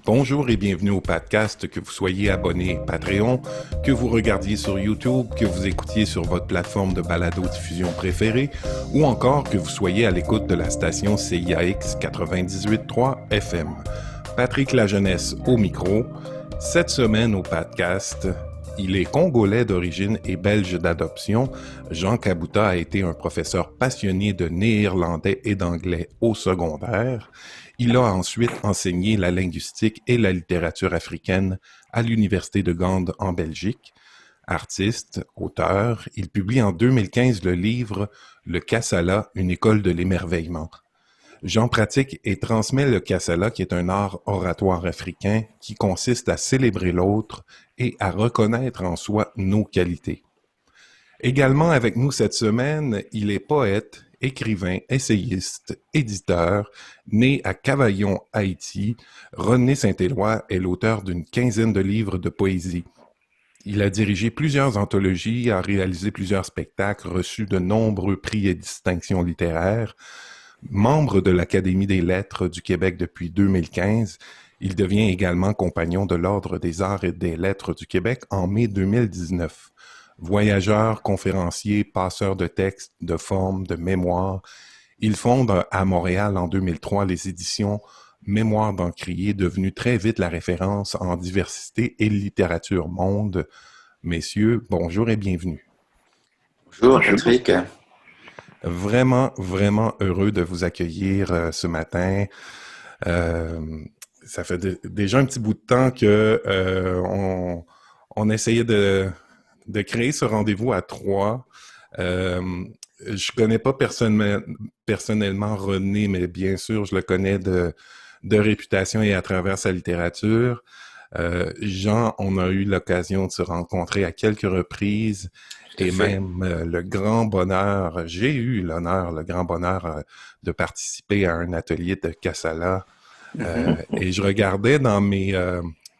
Bonjour et bienvenue au podcast, que vous soyez abonné Patreon, que vous regardiez sur YouTube, que vous écoutiez sur votre plateforme de balado-diffusion préférée ou encore que vous soyez à l'écoute de la station CIAX 98.3 FM. Patrick Lajeunesse au micro. Cette semaine au podcast, il est congolais d'origine et belge d'adoption. Jean Kabouta a été un professeur passionné de néerlandais et d'anglais au secondaire. Il a ensuite enseigné la linguistique et la littérature africaine à l'Université de Gand en Belgique. Artiste, auteur, il publie en 2015 le livre « Le Kassala, une école de l'émerveillement ». Jean pratique et transmet le Kassala, qui est un art oratoire africain qui consiste à célébrer l'autre et à reconnaître en soi nos qualités. Également avec nous cette semaine, il est poète, écrivain, essayiste, éditeur, né à Cavaillon, Haïti. René Saint-Éloi est l'auteur d'une quinzaine de livres de poésie. Il a dirigé plusieurs anthologies, a réalisé plusieurs spectacles, reçu de nombreux prix et distinctions littéraires. Membre de l'Académie des lettres du Québec depuis 2015, il devient également compagnon de l'Ordre des arts et des lettres du Québec en mai 2019. Voyageur, conférencier, passeur de textes, de formes, de mémoires, il fonde à Montréal en 2003 les éditions Mémoires d'Encrier, devenues très vite la référence en diversité et littérature monde. Messieurs, bonjour et bienvenue. Bonjour Patrick. Vraiment, vraiment heureux de vous accueillir ce matin. Ça fait déjà un petit bout de temps que on essayait de créer ce rendez-vous à trois. Je connais pas personnellement René, mais bien sûr, je le connais de réputation et à travers sa littérature. Jean, on a eu l'occasion de se rencontrer à quelques reprises et même le grand bonheur, j'ai eu l'honneur, le grand bonheur de participer à un atelier de Kassala. Et je regardais dans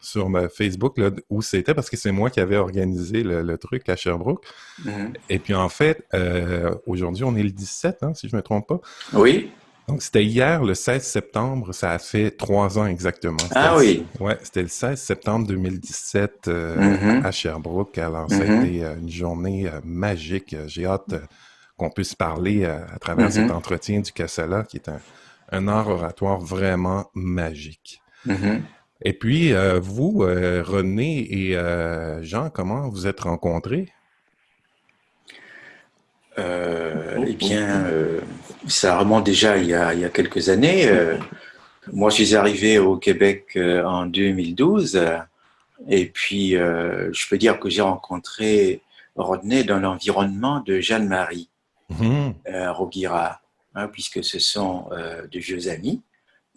sur ma Facebook là, où c'était, parce que c'est moi qui avais organisé le truc à Sherbrooke. Et puis en fait, aujourd'hui, on est le 17, hein, si je ne me trompe pas. Oui. Donc, c'était hier, le 16 septembre, ça a fait 3 ans exactement. Oui. Ouais, c'était le 16 septembre 2017 à Sherbrooke. Alors, ça a été une journée magique. J'ai hâte qu'on puisse parler à travers cet entretien du Kassala, qui est un art oratoire vraiment magique. Et puis, vous, René et Jean, comment vous êtes rencontrés? Eh bien, ça remonte déjà il y a quelques années. Moi, je suis arrivé au Québec en 2012. Et puis, je peux dire que j'ai rencontré Rodney dans l'environnement de Jeanne-Marie Rouguira, puisque ce sont de vieux amis.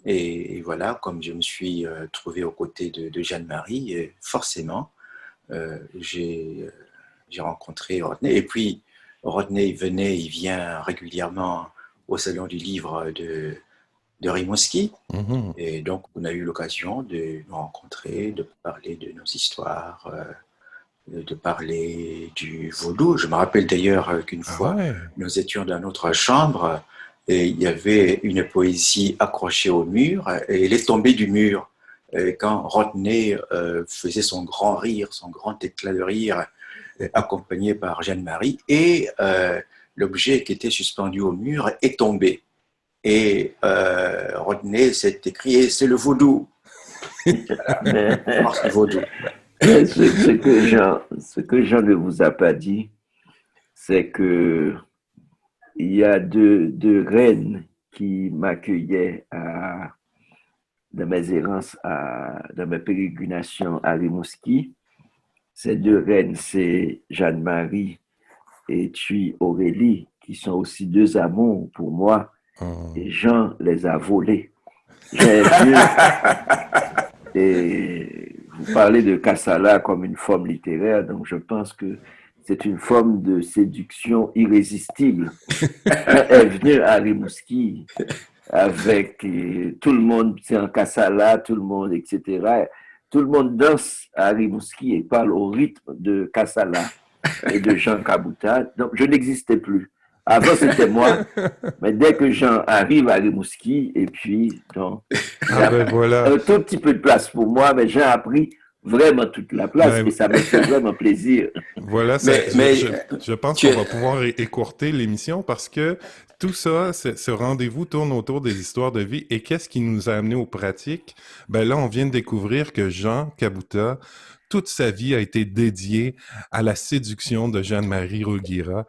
Et voilà, comme je me suis trouvé aux côtés de Jeanne-Marie, forcément, j'ai rencontré Rodney. Et puis, Rodney il vient régulièrement au Salon du Livre de Rimouski. Et donc, on a eu l'occasion de nous rencontrer, de parler de nos histoires, de parler du vaudou. Je me rappelle d'ailleurs qu'une fois, nous étions dans notre chambre et il y avait une poésie accrochée au mur et elle est tombée du mur. Et quand Rodney faisait son grand rire, son grand éclat de rire, accompagné par Jeanne-Marie, et l'objet qui était suspendu au mur est tombé. Et Rodney s'est écrié, c'est le vaudou. Voilà. Vaudou. Ce que Jean ne vous a pas dit, c'est que il y a deux reines qui m'accueillaient dans mes errances, dans mes pérégrinations à Rimouski. Ces deux reines, c'est Jeanne-Marie et puis Aurélie, qui sont aussi deux amours pour moi. Et Jean les a volés. J'ai vu, et vous parlez de Kassala comme une forme littéraire, donc je pense que c'est une forme de séduction irrésistible. Elle est venue à Rimouski avec tout le monde, c'est en Kassala, tout le monde, etc. Tout le monde danse à Rimouski et parle au rythme de Kassala et de Jean Kabouta. Donc je n'existais plus. Avant, c'était moi. Mais dès que Jean arrive à Rimouski, et puis, donc, il y Ah a ben voilà. un tout petit peu de place pour moi, mais Jean a pris vraiment toute la place et Ben, ça me fait vraiment plaisir. voilà, Mais, mais je pense tu qu'on es, va pouvoir écourter l'émission parce que tout ça, ce rendez-vous tourne autour des histoires de vie. Et qu'est-ce qui nous a amené aux pratiques? Ben là, on vient de découvrir que Jean Kabuta, toute sa vie a été dédiée à la séduction de Jeanne-Marie Rouguira.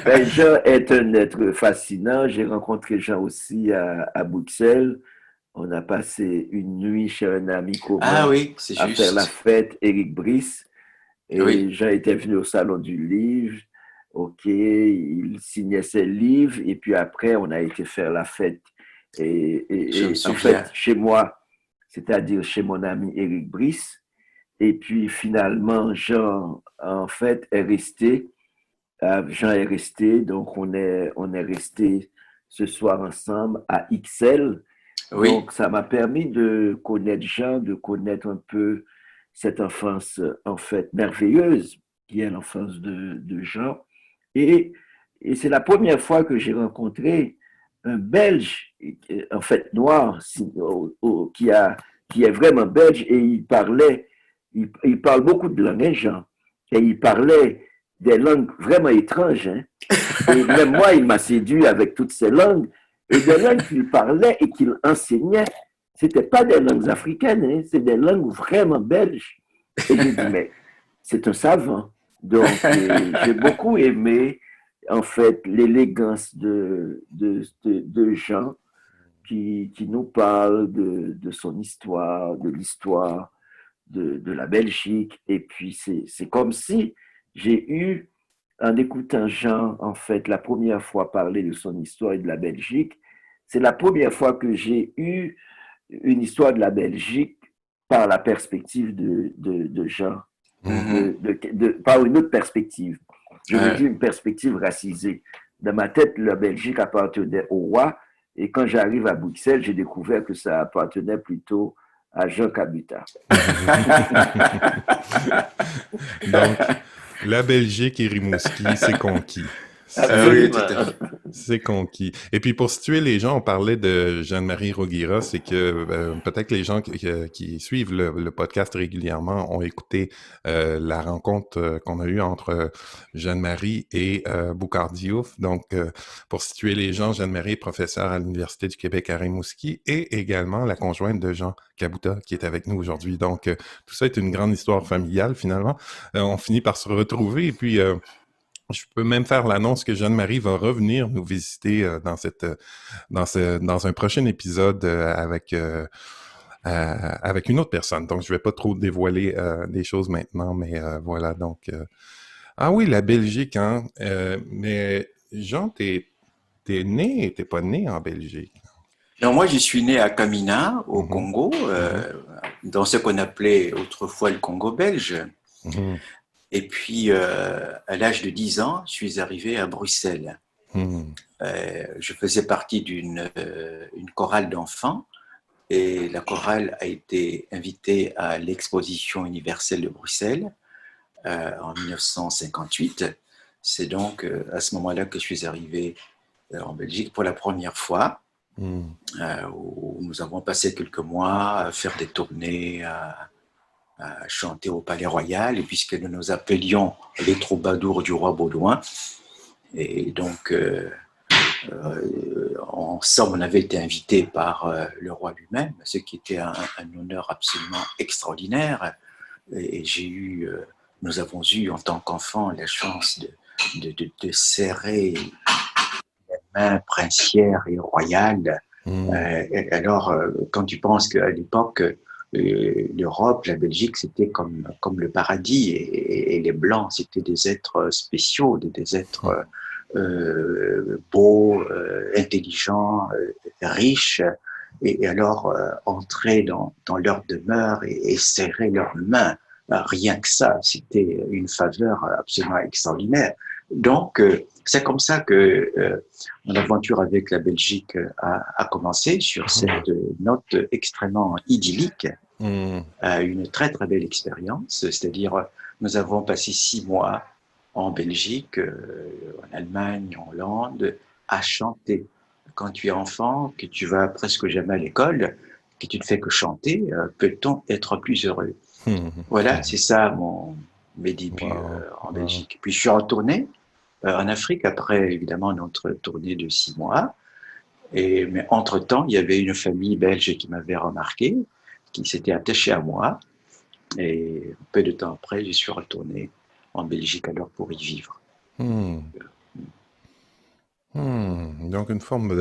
Ben, Jean est un être fascinant. J'ai rencontré Jean aussi à Bruxelles. On a passé une nuit chez un ami ah commun oui, c'est à faire la juste. fête, Éric Brice. Oui, Et Jean était venu au Salon du Livre. OK, il signait ses livres. Et puis après, on a été faire la fête. je me En fait, souviens. chez moi, c'est-à-dire chez mon ami Éric Brice. Et puis finalement, Jean, en fait, est resté. Jean est resté. Donc, on est resté ce soir ensemble à XL. Oui, Donc, ça m'a permis de connaître Jean, de connaître un peu cette enfance, en fait, merveilleuse, qui est l'enfance de Jean. Et, et c'est la première fois que j'ai rencontré un Belge, en fait, noir, qui est vraiment belge, et il parle beaucoup de langues, hein, Jean. Et il parlait des langues vraiment étranges, hein. Et même moi, il m'a séduit avec toutes ces langues. Et des langues qu'il parlait et qu'il enseignait, ce n'étaient pas des langues africaines, hein, c'est des langues vraiment belges. Et j'ai dit, mais c'est un savant. Donc, j'ai beaucoup aimé, en fait, l'élégance de Jean qui nous parle de son histoire, de l'histoire de la Belgique. Et puis, c'est comme si j'ai eu en écoutant Jean, en fait, la première fois parler de son histoire et de la Belgique, c'est la première fois que j'ai eu une histoire de la Belgique par la perspective de Jean, mhm. par une autre perspective. Je veux Euh, dire une perspective racisée. Dans ma tête, la Belgique appartenait au roi, et quand j'arrive à Bruxelles, j'ai découvert que ça appartenait plutôt à Jean Kabuta. Donc, la Belgique et Rimouski, c'est conquis. oui, tout à Absolument. fait. C'est conquis. Et puis pour situer les gens, on parlait de Jeanne-Marie Rouguira, c'est que peut-être que les gens qui suivent le podcast régulièrement ont écouté la rencontre qu'on a eue entre Jeanne-Marie et Boucar Diouf. Donc, pour situer les gens, Jeanne-Marie est professeure à l'Université du Québec à Rimouski et également la conjointe de Jean Kabuta qui est avec nous aujourd'hui. Donc, tout ça est une grande histoire familiale finalement. On finit par se retrouver et puis je peux même faire l'annonce que Jeanne-Marie va revenir nous visiter dans un prochain épisode avec une autre personne. Donc, je vais pas trop dévoiler des choses maintenant, mais voilà. Donc, ah oui, la Belgique, hein. Mais Jean, t'es né, t'es pas né en Belgique. Alors moi, je suis né à Kamina, au Mhm, Congo, mhm, dans ce qu'on appelait autrefois le Congo belge. mhm, Et puis, à l'âge de 10 ans, je suis arrivé à Bruxelles. mhm, Je faisais partie une chorale d'enfants et la chorale a été invitée à l'exposition universelle de Bruxelles en 1958. C'est donc à ce moment-là que je suis arrivé en Belgique pour la première fois, mhm. où nous avons passé quelques mois à faire des tournées, à chanter au Palais Royal, et puisque nous nous appelions les troubadours du roi Baudouin. Et donc, en somme, on avait été invité par le roi lui-même, ce qui était un honneur absolument extraordinaire. Et nous avons eu en tant qu'enfants la chance de serrer les mains princières et royales. Hmm. Alors, quand tu penses qu'à l'époque, l'Europe, la Belgique, c'était comme le paradis, et les Blancs, c'était des êtres spéciaux, des êtres beaux, intelligents, riches. Et alors, entrer dans leur demeure et serrer leurs mains, rien que ça, c'était une faveur absolument extraordinaire. Donc, c'est comme ça que mon aventure avec la Belgique a commencé sur Hmm. cette note extrêmement idyllique, Hmm. une très très belle expérience, c'est-à-dire nous avons passé 6 mois en Belgique, en Allemagne, en Hollande, à chanter. Quand tu es enfant, que tu vas presque jamais à l'école, que tu ne fais que chanter, peut-on être plus heureux? Voilà, c'est ça mes débuts Wow, en wow. Belgique. Puis je suis retourné en Afrique après évidemment notre tournée de 6 mois. Mais entre-temps, il y avait une famille belge qui m'avait remarqué, qui s'était attachée à moi. Et peu de temps après, je suis retourné en Belgique alors pour y vivre. Hmm. Donc une forme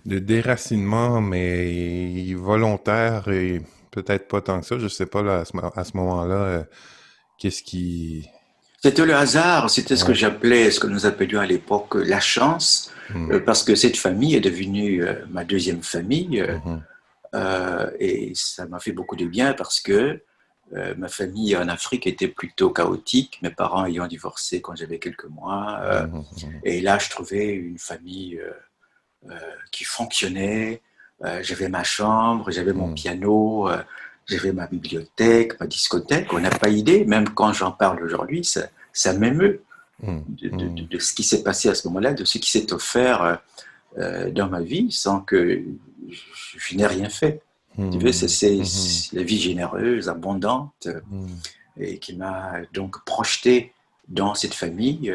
de déracinement, mais volontaire et peut-être pas tant que ça. Je sais pas là, à ce moment-là, qu'est-ce qui... C'était le hasard, c'était ce que Ouais. j'appelais, ce que nous appelions à l'époque la chance, Hmm. parce que cette famille est devenue ma deuxième famille, Mhm. et ça m'a fait beaucoup de bien parce que ma famille en Afrique était plutôt chaotique, mes parents ayant divorcé quand j'avais quelques mois, Mhm. Mhm. et là je trouvais une famille qui fonctionnait. J'avais ma chambre, j'avais mon Mhm. piano, j'avais ma bibliothèque, ma discothèque. On n'a pas idée, même quand j'en parle aujourd'hui, ça m'émeut Mhm. de ce qui s'est passé à ce moment-là, de ce qui s'est offert dans ma vie sans que je n'ai rien fait. Tu veux, Mhm. Mhm. c'est la vie généreuse, abondante, Mhm. et qui m'a donc projeté dans cette famille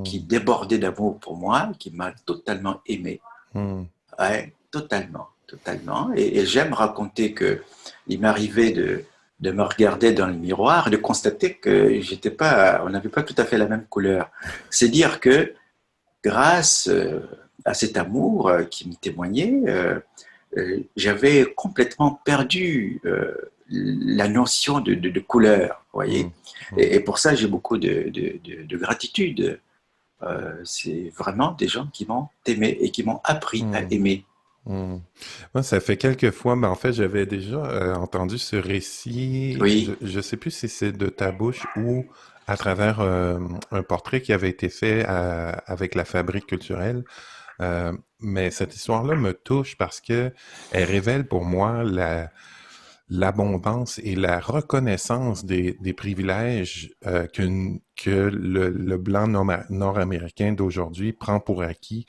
qui Mhm. débordait d'amour pour moi, qui m'a totalement aimé. Mhm. Ouais, totalement, totalement. Et j'aime raconter que il m'arrivait de me regarder dans le miroir et de constater que j'étais pas, on n'avait pas tout à fait la même couleur. C'est dire que grâce à cet amour qui me témoignait, j'avais complètement perdu la notion de couleur, vous voyez. Mhm. Mhm. Et pour ça, j'ai beaucoup de gratitude. C'est vraiment des gens qui m'ont aimé et qui m'ont appris à Mhm. aimer. Mhm. Moi, ça fait quelques fois, mais en fait, j'avais déjà entendu ce récit. Oui, Je sais plus si c'est de ta bouche ou à travers un portrait qui avait été fait avec la Fabrique culturelle. Mais cette histoire-là me touche parce que elle révèle pour moi l'abondance et la reconnaissance des privilèges que le blanc nord-américain d'aujourd'hui prend pour acquis.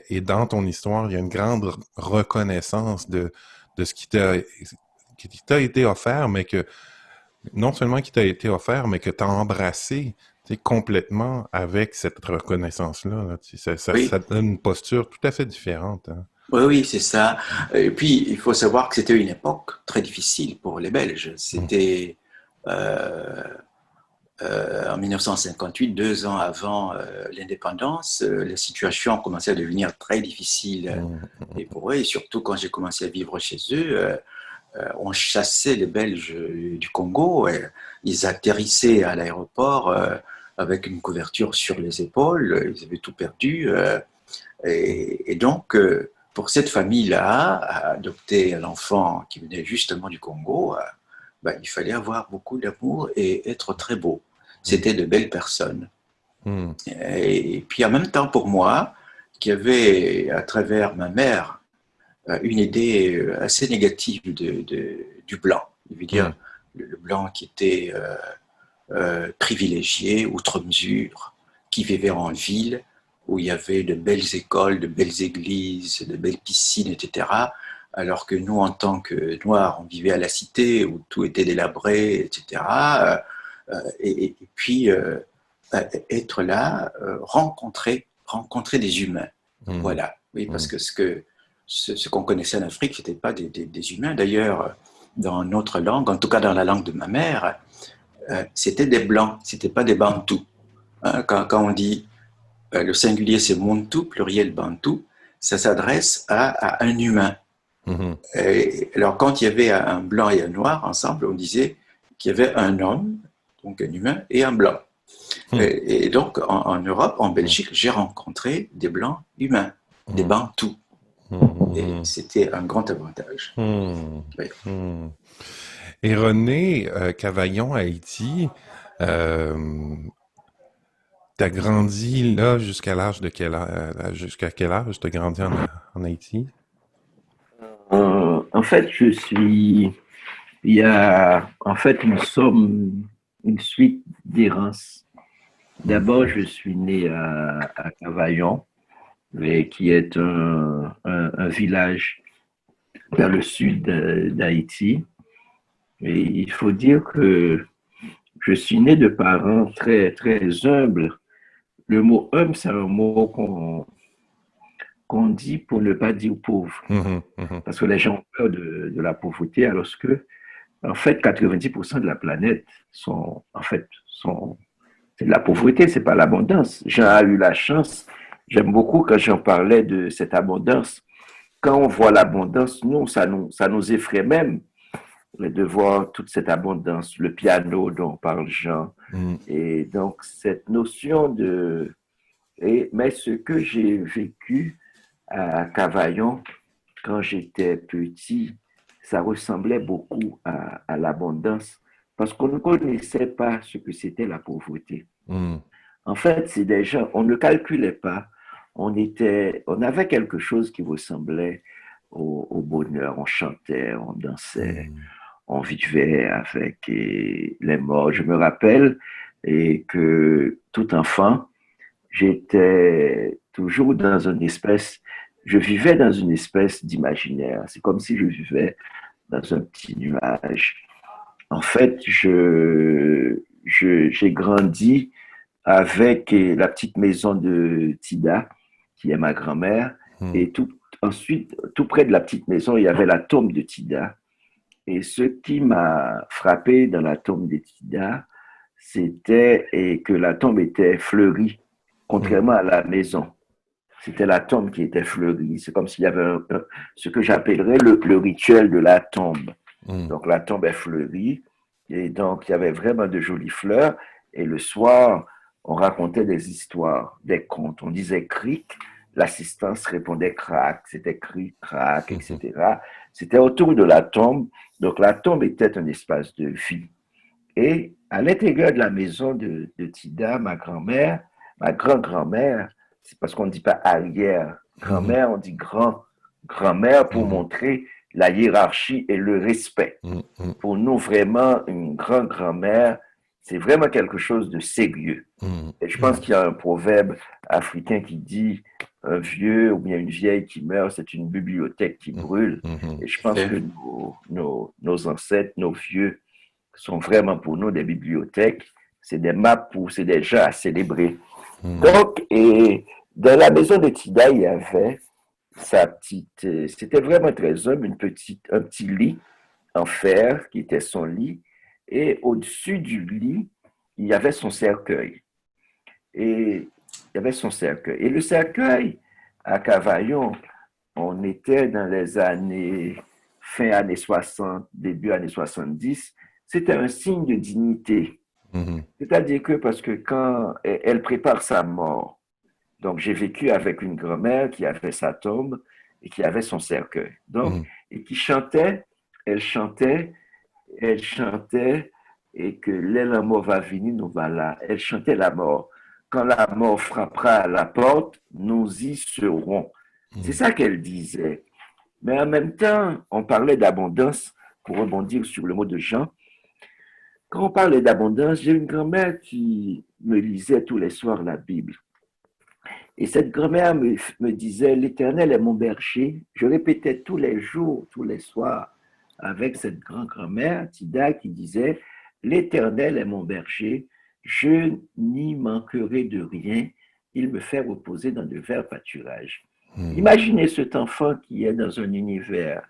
Et dans ton histoire, il y a une grande reconnaissance de ce qui t'a été offert, mais que non seulement qui t'a été offert, mais que tu as embrassé, tu sais, complètement avec cette reconnaissance-là. Là. Tu sais, oui, ça te donne une posture tout à fait différente. Hein. oui, oui, c'est ça. Et puis, il faut savoir que c'était une époque très difficile pour les Belges. Hum, C'était en 1958, 2 ans avant l'indépendance, la situation commençait à devenir très difficile. hum, Et pour eux, et surtout quand j'ai commencé à vivre chez eux, on chassait les Belges du Congo. Et ils atterrissaient à l'aéroport avec une couverture sur les épaules. Ils avaient tout perdu. Et donc, pour cette famille-là, adopter un enfant qui venait justement du Congo, ben, il fallait avoir beaucoup d'amour et être très beau. hum, C'était de belles personnes. hum, Et puis en même temps, pour moi, qui avait, à travers ma mère, une idée assez négative du blanc. Je veux dire, hum, le blanc qui était privilégié, outre mesure, qui vivait en ville, où il y avait de belles écoles, de belles églises, de belles piscines, etc. Alors que nous, en tant que Noirs, on vivait à la cité, où tout était délabré, etc. Et puis, être là, rencontrer des humains. hum, Voilà. Oui, parce hum, que ce qu'on connaissait en Afrique, c'était pas des humains. D'ailleurs, dans notre langue, en tout cas dans la langue de ma mère, c'était des blancs, c'était pas des bantous. Hein, quand on dit le singulier c'est muntu, pluriel bantou, ça s'adresse à un humain. hum, Et alors quand il y avait un blanc et un noir ensemble, on disait qu'il y avait un homme, donc un humain, et un blanc. hum, Et donc en Europe, en hum, Belgique, j'ai rencontré des blancs humains, des hum, bantous. Et hum, c'était un grand avantage. hum, Oui. hum. Et René Cavaillon, Haïti, euh, t'as grandi là jusqu'à quel âge t'as grandi en Haïti? En fait, je suis. Il y a. En fait, nous sommes une suite d'errances. D'abord, je suis né à Cavaillon, qui est un village vers le sud d'Haïti. Et il faut dire que je suis né de parents très, très humbles. Le mot humble, c'est un mot qu'on dit pour ne pas dire pauvre. Parce que les gens ont peur de la pauvreté, alors que, en fait, 90% de la planète c'est de la pauvreté, c'est pas l'abondance. Jean a eu la chance, j'aime beaucoup quand j'en parlais de cette abondance. Quand on voit l'abondance, ça nous effraie même de voir toute cette abondance, le piano dont parle Jean. Et donc, cette notion mais ce que j'ai vécu à Cavaillon quand j'étais petit, ça ressemblait beaucoup à l'abondance parce qu'on ne connaissait pas ce que c'était la pauvreté. En fait, c'est des gens, on ne calculait pas, on avait quelque chose qui ressemblait au bonheur, on chantait, on dansait, on vivait avec les morts. Je me rappelle que tout enfant, j'étais toujours je vivais dans une espèce d'imaginaire. C'est comme si je vivais dans un petit nuage. En fait, j'ai grandi avec la petite maison de Tida, qui est ma grand-mère, et ensuite, tout près de la petite maison, il y avait la tombe de Tida. Et ce qui m'a frappé dans la tombe de Tida, c'était que la tombe était fleurie, contrairement à la maison. C'était la tombe qui était fleurie. C'est comme s'il y avait ce que j'appellerais le rituel de la tombe. Donc, la tombe est fleurie. Et donc, il y avait vraiment de jolies fleurs. Et le soir, on racontait des histoires, des contes. On disait cric, l'assistance répondait crac. C'était cric, crac, etc. C'était autour de la tombe. Donc, la tombe était un espace de vie. Et à l'intérieur de la maison de Tida, ma grand-mère, ma grand-grand-mère, c'est parce qu'on ne dit pas arrière-grand-mère, on dit grand-mère pour montrer la hiérarchie et le respect. Pour nous, vraiment, une grand-grand-mère, c'est vraiment quelque chose de sérieux. Et je pense qu'il y a un proverbe africain qui dit un vieux ou bien une vieille qui meurt, c'est une bibliothèque qui brûle. Et je pense que nos ancêtres, nos vieux, sont vraiment pour nous des bibliothèques. C'est des maps, c'est des gens à célébrer. Donc, et dans la maison de Tida, il y avait c'était vraiment très humble, un petit lit en fer qui était son lit. Et au-dessus du lit, il y avait son cercueil. Et il y avait son cercueil. Et le cercueil, à Cavaillon, on était dans les fin années 60, début années 70, c'était un signe de dignité. C'est-à-dire que parce que quand elle prépare sa mort, donc j'ai vécu avec une grand-mère qui avait sa tombe et qui avait son cercueil. Donc, et qui chantait, elle chantait, et que la mort va venir, nous voilà. Elle chantait la mort. Quand la mort frappera à la porte, nous y serons. C'est ça qu'elle disait. Mais en même temps, on parlait d'abondance, pour rebondir sur le mot de Jean. Quand on parlait d'abondance, j'ai une grand-mère qui me lisait tous les soirs la Bible. Et cette grand-mère me disait, l'Éternel est mon berger. Je répétais tous les jours, tous les soirs, avec cette grand-grand-mère, Tida, qui disait, l'Éternel est mon berger, je n'y manquerai de rien, il me fait reposer dans de verts pâturages. Imaginez cet enfant qui est dans un univers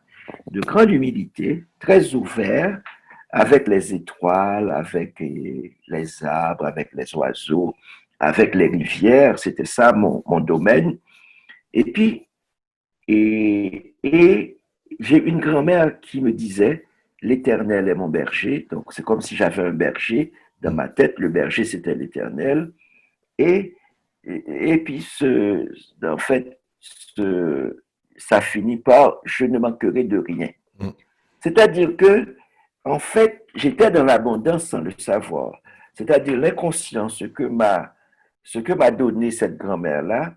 de grande humilité, très ouvert, avec les étoiles, avec les arbres, avec les oiseaux, avec les rivières, c'était ça mon domaine. Et puis, et j'ai une grand-mère qui me disait, l'Éternel est mon berger, donc c'est comme si j'avais un berger, dans ma tête, le berger c'était l'Éternel, et puis en fait, ça finit par, je ne manquerai de rien. C'est-à-dire que, en fait, j'étais dans l'abondance sans le savoir. C'est-à-dire l'inconscient, ce que m'a donné cette grand-mère-là,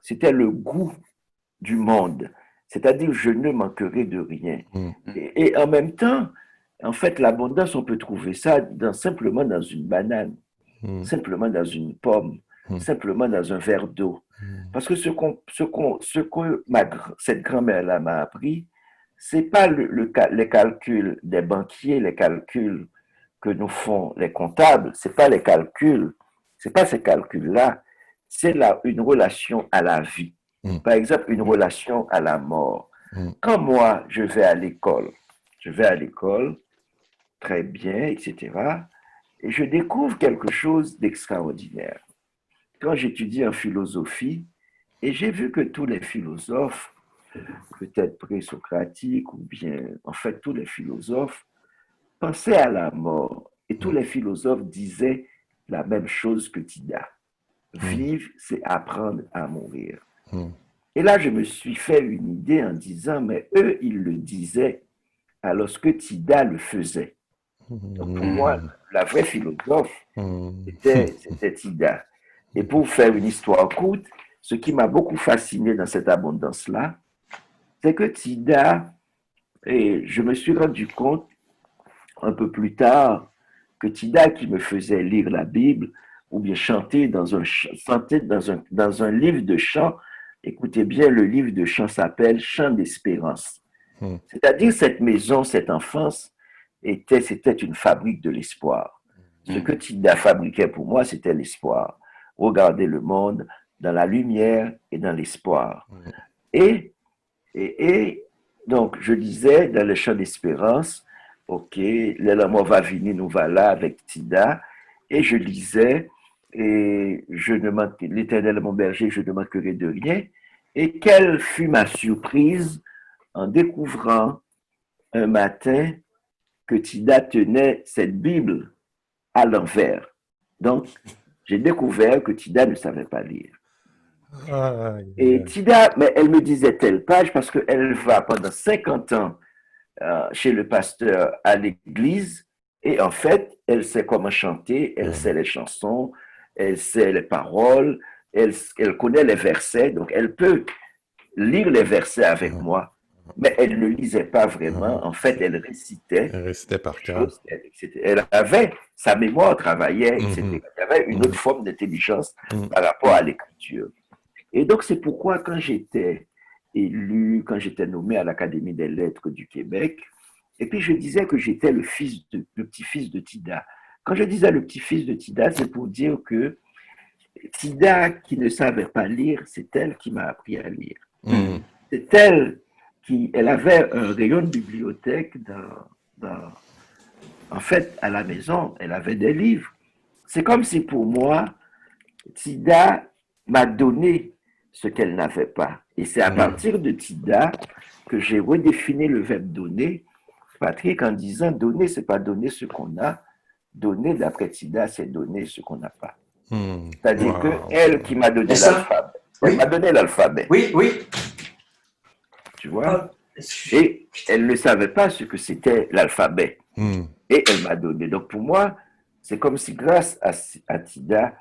c'était le goût du monde. C'est-à-dire, je ne manquerai de rien. Et en même temps, En fait, l'abondance, on peut trouver ça simplement dans une banane, mm, simplement dans une pomme, mm, simplement dans un verre d'eau. mm, Parce que ce que cette grand-mère-là m'a appris, c'est pas les calculs des banquiers, les calculs que nous font les comptables, c'est pas les calculs, c'est pas ces calculs-là, c'est une relation à la vie. mm, Par exemple, une relation à la mort. mm, Quand moi, je vais à l'école, très bien, etc., et je découvre quelque chose d'extraordinaire. Quand j'étudie en philosophie, et j'ai vu que tous les philosophes, peut-être présocratiques ou bien, en fait, tous les philosophes pensaient à la mort. Et tous mm, les philosophes disaient la même chose que Tida. mm, Vivre, c'est apprendre à mourir. mm, Et là, je me suis fait une idée en disant, mais eux, ils le disaient alors que Tida le faisait. Donc pour moi, mm, la vraie philosophe, mm, c'était Tida. Et pour faire une histoire courte, ce qui m'a beaucoup fasciné dans cette abondance-là, c'est que Tida, et je me suis rendu compte un peu plus tard que Tida qui me faisait lire la Bible ou bien chanter dans un livre de chant, écoutez bien, le livre de chant s'appelle Chant d'espérance. mm, C'est-à-dire cette maison, cette enfance, c'était une fabrique de l'espoir. Ce que Tida fabriquait pour moi, c'était l'espoir. Regarder le monde dans la lumière et dans l'espoir. Et, et donc, je disais dans le chant d'espérance, OK, l'amour va venir, nous voilà avec Tida. Et je lisais, et l'Éternel est mon berger, je ne manquerai de rien. Et quelle fut ma surprise en découvrant un matin que Tida tenait cette Bible à l'envers. Donc, j'ai découvert que Tida ne savait pas lire. aïe, Et aïe, Tida, mais elle me disait telle page parce qu'elle va pendant 50 ans chez le pasteur à l'église et en fait, elle sait comment chanter, elle mm, sait les chansons, elle sait les paroles, elle connaît les versets, donc elle peut lire les versets avec mm, moi, mais elle ne lisait pas mm. vraiment. En fait, elle récitait Elle récitait par des cœur. choses. Elle avait, sa mémoire travaillait, Mhm, etc. Il y avait une autre mhm, forme d'intelligence mhm, par rapport à l'écriture. Et donc, c'est pourquoi quand j'étais élu, quand j'étais nommé à l'Académie des lettres du Québec, et puis je disais que j'étais le petit-fils de Tida. Quand je disais le petit-fils de Tida, c'est pour dire que Tida, qui ne savait pas lire, c'est elle qui m'a appris à lire. mhm, C'est elle elle avait un rayon de bibliothèque en fait, à la maison, elle avait des livres. C'est comme si pour moi, Tida m'a donné ce qu'elle n'avait pas. Et c'est à mhm, partir de Tida que j'ai redéfini le verbe donner, Patrick, en disant donner, c'est pas donner ce qu'on a. Donner, d'après Tida, c'est donner ce qu'on n'a pas. mhm. C'est-à-dire que Wow. elle qui m'a C'est donné ça? l'alphabet, elle Oui, m'a donné l'alphabet, oui, oui. tu vois, Ah, et elle ne savait pas ce que c'était l'alphabet. Mhm. Et elle m'a donné. Donc pour moi, c'est comme si grâce à Tida,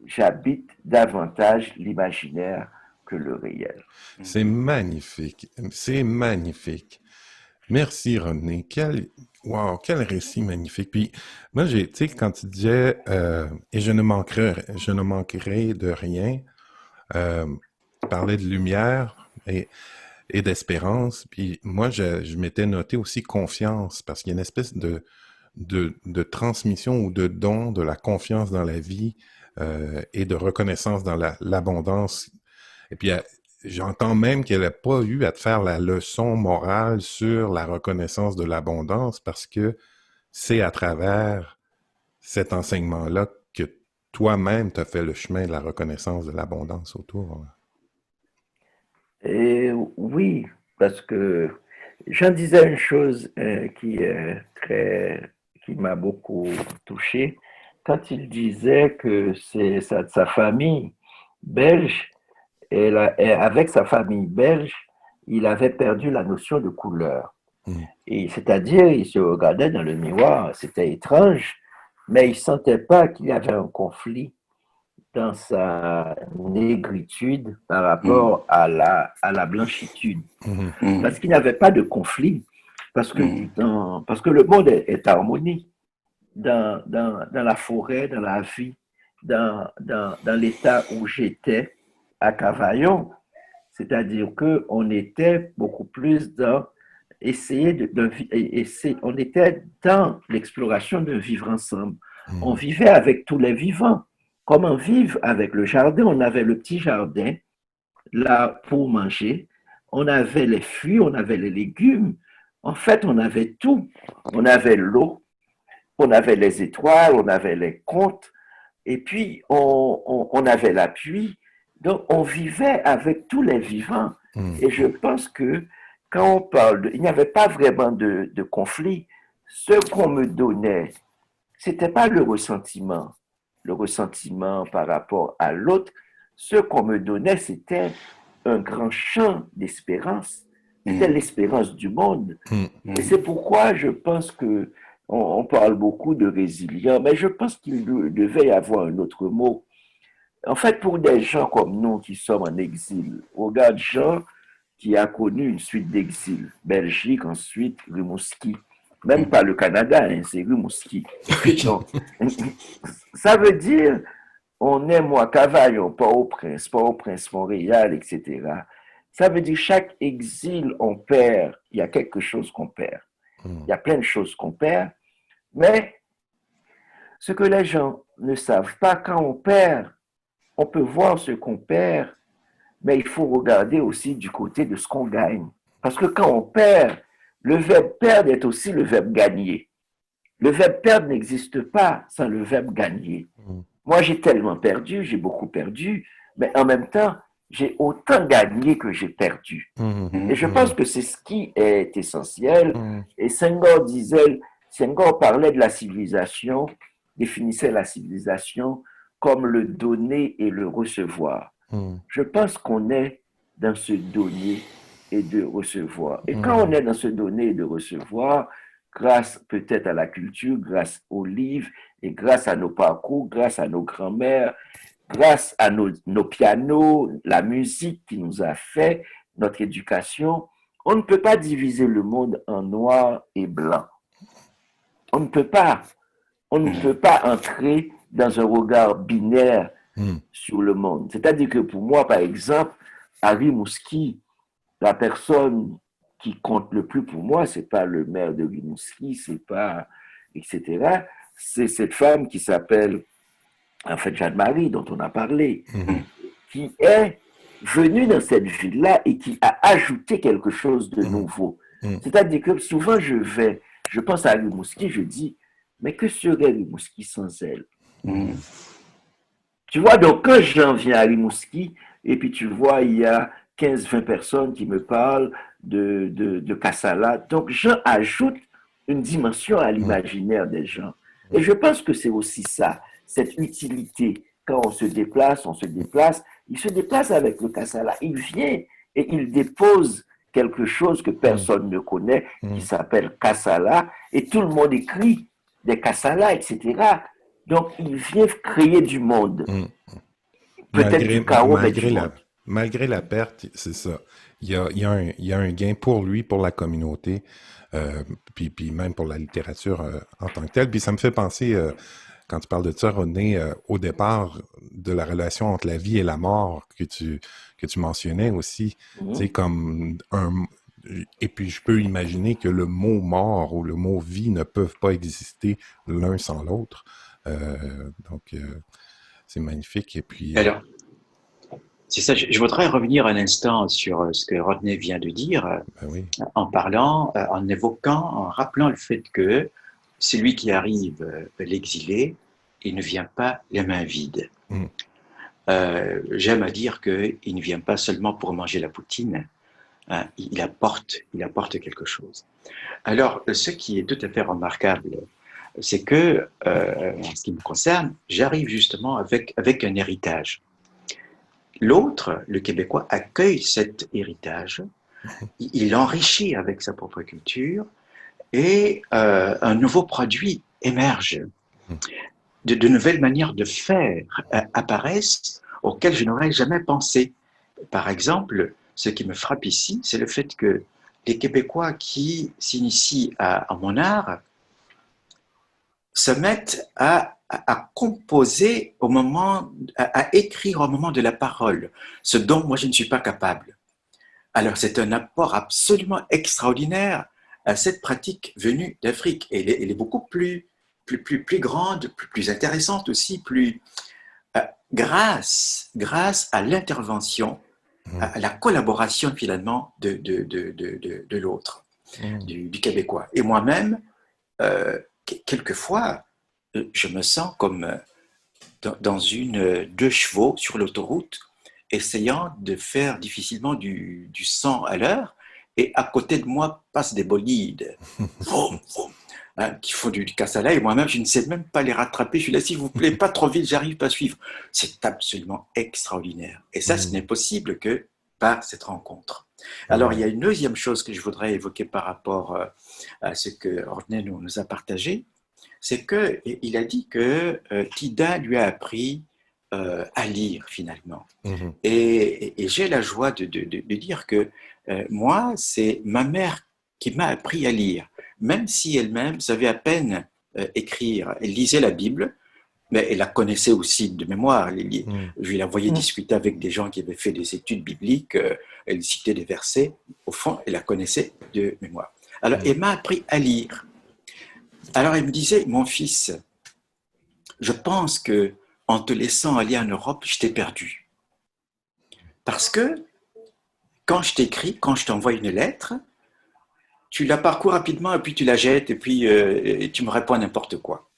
j'habite davantage l'imaginaire que le réel. C'est magnifique. C'est magnifique. Merci, René. Wow, quel récit magnifique. Puis, moi, tu sais, quand tu disais, et je ne manquerai de rien, tu parlais de lumière et d'espérance. Puis, moi, je m'étais noté aussi confiance, parce qu'il y a une espèce de transmission ou de don de la confiance dans la vie, et de reconnaissance dans l'abondance. Et puis, j'entends même qu'elle n'a pas eu à te faire la leçon morale sur la reconnaissance de l'abondance parce que c'est à travers cet enseignement-là que toi-même t'as fait le chemin de la reconnaissance de l'abondance autour. Et oui, parce que Jean disait une chose qui m'a beaucoup touché quand il disait que c'est sa famille belge, et avec sa famille belge, il avait perdu la notion de couleur. Mm, Et c'est-à-dire, il se regardait dans le miroir, c'était étrange, mais il ne sentait pas qu'il y avait un conflit dans sa négritude par Mm, rapport à la blanchitude. mhm, mm, Parce qu'il n'y avait pas de conflit. Parce que le monde est harmonie dans la forêt, dans la vie, dans l'état où j'étais à Cavaillon. C'est-à-dire qu'on était beaucoup plus dans on était dans l'exploration de vivre ensemble. On vivait avec tous les vivants. Comment vivre avec le jardin? On avait le petit jardin là pour manger. On avait les fruits, on avait les légumes. En fait, on avait tout. On avait l'eau, on avait les étoiles, on avait les contes, et puis on avait la pluie. Donc, on vivait avec tous les vivants. Et je pense que quand on parle, il n'y avait pas vraiment de conflit. Ce qu'on me donnait, c'était pas le ressentiment par rapport à l'autre. Ce qu'on me donnait, c'était un grand champ d'espérance. C'était l'espérance du monde. Et c'est pourquoi je pense que on parle beaucoup de résilience, mais je pense qu'il devait y avoir un autre mot. En fait, pour des gens comme nous qui sommes en exil, regarde Jean qui a connu une suite d'exil. Belgique, ensuite Rimouski. Même pas le Canada, hein, c'est Rimouski. Donc, ça veut dire, on est moi, Cavaillon, Port-au-Prince, Montréal, etc. Ça veut dire chaque exil, on perd. Il y a quelque chose qu'on perd. Il y a plein de choses qu'on perd. Mais ce que les gens ne savent pas, quand on perd, on peut voir ce qu'on perd, mais il faut regarder aussi du côté de ce qu'on gagne. Parce que quand on perd, le verbe perdre est aussi le verbe gagner. Le verbe perdre n'existe pas sans le verbe gagner. Moi, j'ai tellement perdu, j'ai beaucoup perdu, mais en même temps, j'ai autant gagné que j'ai perdu. Et je pense que c'est ce qui est essentiel. Et Senghor parlait de la civilisation, définissait la civilisation comme le donner et le recevoir. Je pense qu'on est dans ce donner et de recevoir. Et quand on est dans ce donner et de recevoir, grâce peut-être à la culture, grâce aux livres et grâce à nos parcours, grâce à nos grands-mères, grâce à nos pianos, la musique qui nous a fait, notre éducation, on ne peut pas diviser le monde en noir et blanc. On ne peut pas. On ne peut pas entrer dans un regard binaire sur le monde. C'est-à-dire que pour moi, par exemple, Harry Mouski, la personne qui compte le plus pour moi, c'est pas le maire de Rimouski, c'est pas, etc. C'est cette femme qui s'appelle, en fait, Jeanne-Marie, dont on a parlé, qui est venue dans cette ville-là et qui a ajouté quelque chose de nouveau. C'est-à-dire que souvent je pense à Rimouski, je dis, mais que serait Rimouski sans elle? Tu vois, donc quand j'en viens à Rimouski, et puis tu vois, il y a 15-20 personnes qui me parlent de Kassala, donc j'ajoute une dimension à l'imaginaire des gens. Et je pense que c'est aussi ça, cette utilité. Quand on se déplace, il se déplace avec le Kassala, il vient et il dépose quelque chose que personne ne connaît, qui s'appelle Kassala, et tout le monde écrit des Kassala, etc. Donc, il vient créer du monde. Peut-être du chaos, mais du monde. Malgré la perte, c'est ça. Il y a un gain pour lui, pour la communauté, puis même pour la littérature en tant que telle. Puis ça me fait penser, quand tu parles de ça, Rodney, au départ de la relation entre la vie et la mort que tu mentionnais aussi. Tu sais, comme et puis je peux imaginer que le mot mort ou le mot vie ne peuvent pas exister l'un sans l'autre. Donc, c'est magnifique. Et puis... Alors, c'est ça, je voudrais revenir un instant sur ce que Rodney vient de dire, en parlant, en évoquant, en rappelant le fait que celui qui arrive, l'exilé, il ne vient pas les mains vides. J'aime à dire qu'il ne vient pas seulement pour manger la poutine, hein, il apporte quelque chose. Alors, ce qui est tout à fait remarquable, c'est que, en ce qui me concerne, j'arrive justement avec un héritage. L'autre, le Québécois, accueille cet héritage, il l'enrichit avec sa propre culture et un nouveau produit émerge. De nouvelles manières de faire apparaissent auxquelles je n'aurais jamais pensé. Par exemple, ce qui me frappe ici, c'est le fait que les Québécois qui s'initient à mon art se mettent à composer au moment, à écrire au moment de la parole, ce dont moi je ne suis pas capable. Alors c'est un apport absolument extraordinaire à cette pratique venue d'Afrique. Et elle est beaucoup plus grande, plus intéressante aussi, grâce à l'intervention, à la collaboration finalement de l'autre, du Québécois. Et moi-même, quelquefois, je me sens comme dans deux chevaux sur l'autoroute, essayant de faire difficilement du 100 à l'heure, et à côté de moi passent des bolides vroom, vroom, hein, qui font du casse à l'œil. Moi-même, je ne sais même pas les rattraper. Je suis là, s'il vous plaît, pas trop vite, j'arrive pas à suivre. C'est absolument extraordinaire. Et ça, ce n'est possible que par cette rencontre. Alors, il y a une deuxième chose que je voudrais évoquer par rapport à ce que Ornay nous a partagé, c'est qu'il a dit que Tida lui a appris à lire finalement. Et j'ai la joie de dire que moi, c'est ma mère qui m'a appris à lire, même si elle-même savait à peine écrire. Elle lisait la Bible, mais elle la connaissait aussi de mémoire. Je la voyais discuter avec des gens qui avaient fait des études bibliques, elle citait des versets. Au fond, elle la connaissait de mémoire. Alors, elle m'a appris à lire. Alors, elle me disait, mon fils, je pense que en te laissant aller en Europe, je t'ai perdu. Parce que quand je t'écris, quand je t'envoie une lettre, tu la parcours rapidement et puis tu la jettes et puis tu me réponds n'importe quoi.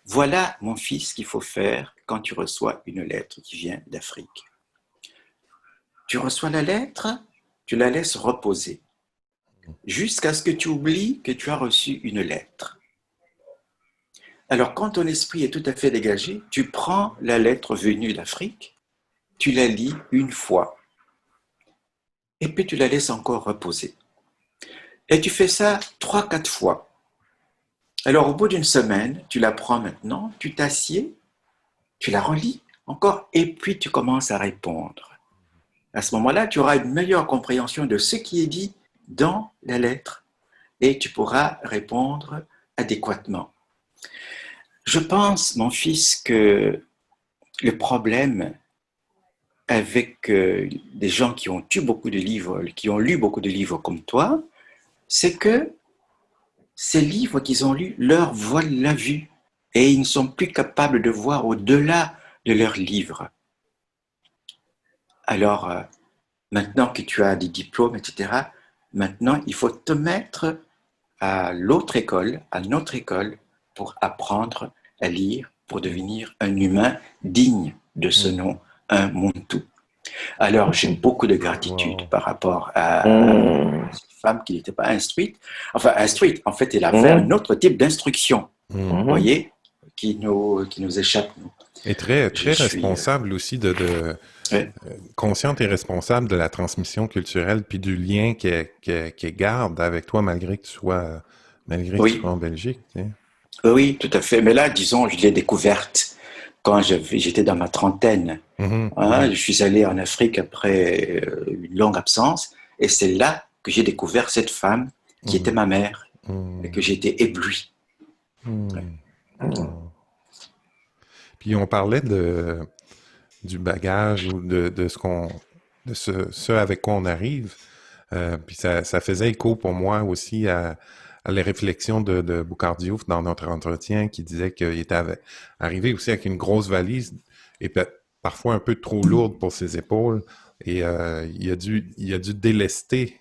Voilà, mon fils, ce qu'il faut faire quand tu reçois une lettre qui vient d'Afrique. Tu reçois la lettre, tu la laisses reposer jusqu'à ce que tu oublies que tu as reçu une lettre. Alors, quand ton esprit est tout à fait dégagé, tu prends la lettre venue d'Afrique, tu la lis une fois, et puis tu la laisses encore reposer. Et tu fais ça 3-4 fois. Alors, au bout d'une semaine, tu la prends maintenant, tu t'assieds, tu la relis encore, et puis tu commences à répondre. À ce moment-là, tu auras une meilleure compréhension de ce qui est dit dans la lettre, et tu pourras répondre adéquatement. Je pense, mon fils, que le problème avec des gens qui ont lu beaucoup de livres comme toi, c'est que ces livres qu'ils ont lus leur voilent la vue et ils ne sont plus capables de voir au-delà de leurs livres. Alors, maintenant que tu as des diplômes, etc., maintenant, il faut te mettre à notre école, pour apprendre à lire, pour devenir un humain digne de ce nom, un Muntu. Alors, j'ai beaucoup de gratitude par rapport à cette femme qui n'était pas instruite. Enfin, instruite, en fait, elle avait un autre type d'instruction, vous voyez, qui nous échappe. Et très responsable aussi consciente et responsable de la transmission culturelle puis du lien qu'elle garde avec toi malgré que tu sois en Belgique. Tu sais. Oui, tout à fait. Mais là, disons, je l'ai découverte quand j'étais dans ma trentaine. Je suis allé en Afrique après une longue absence et c'est là que j'ai découvert cette femme qui était ma mère et que j'ai été ébloui. Puis on parlait du bagage ou de ce avec quoi on arrive. Puis ça faisait écho pour moi aussi à les réflexions de Boucard Diouf dans notre entretien qui disait qu'il était arrivé aussi avec une grosse valise et parfois un peu trop lourde pour ses épaules et il a dû délester,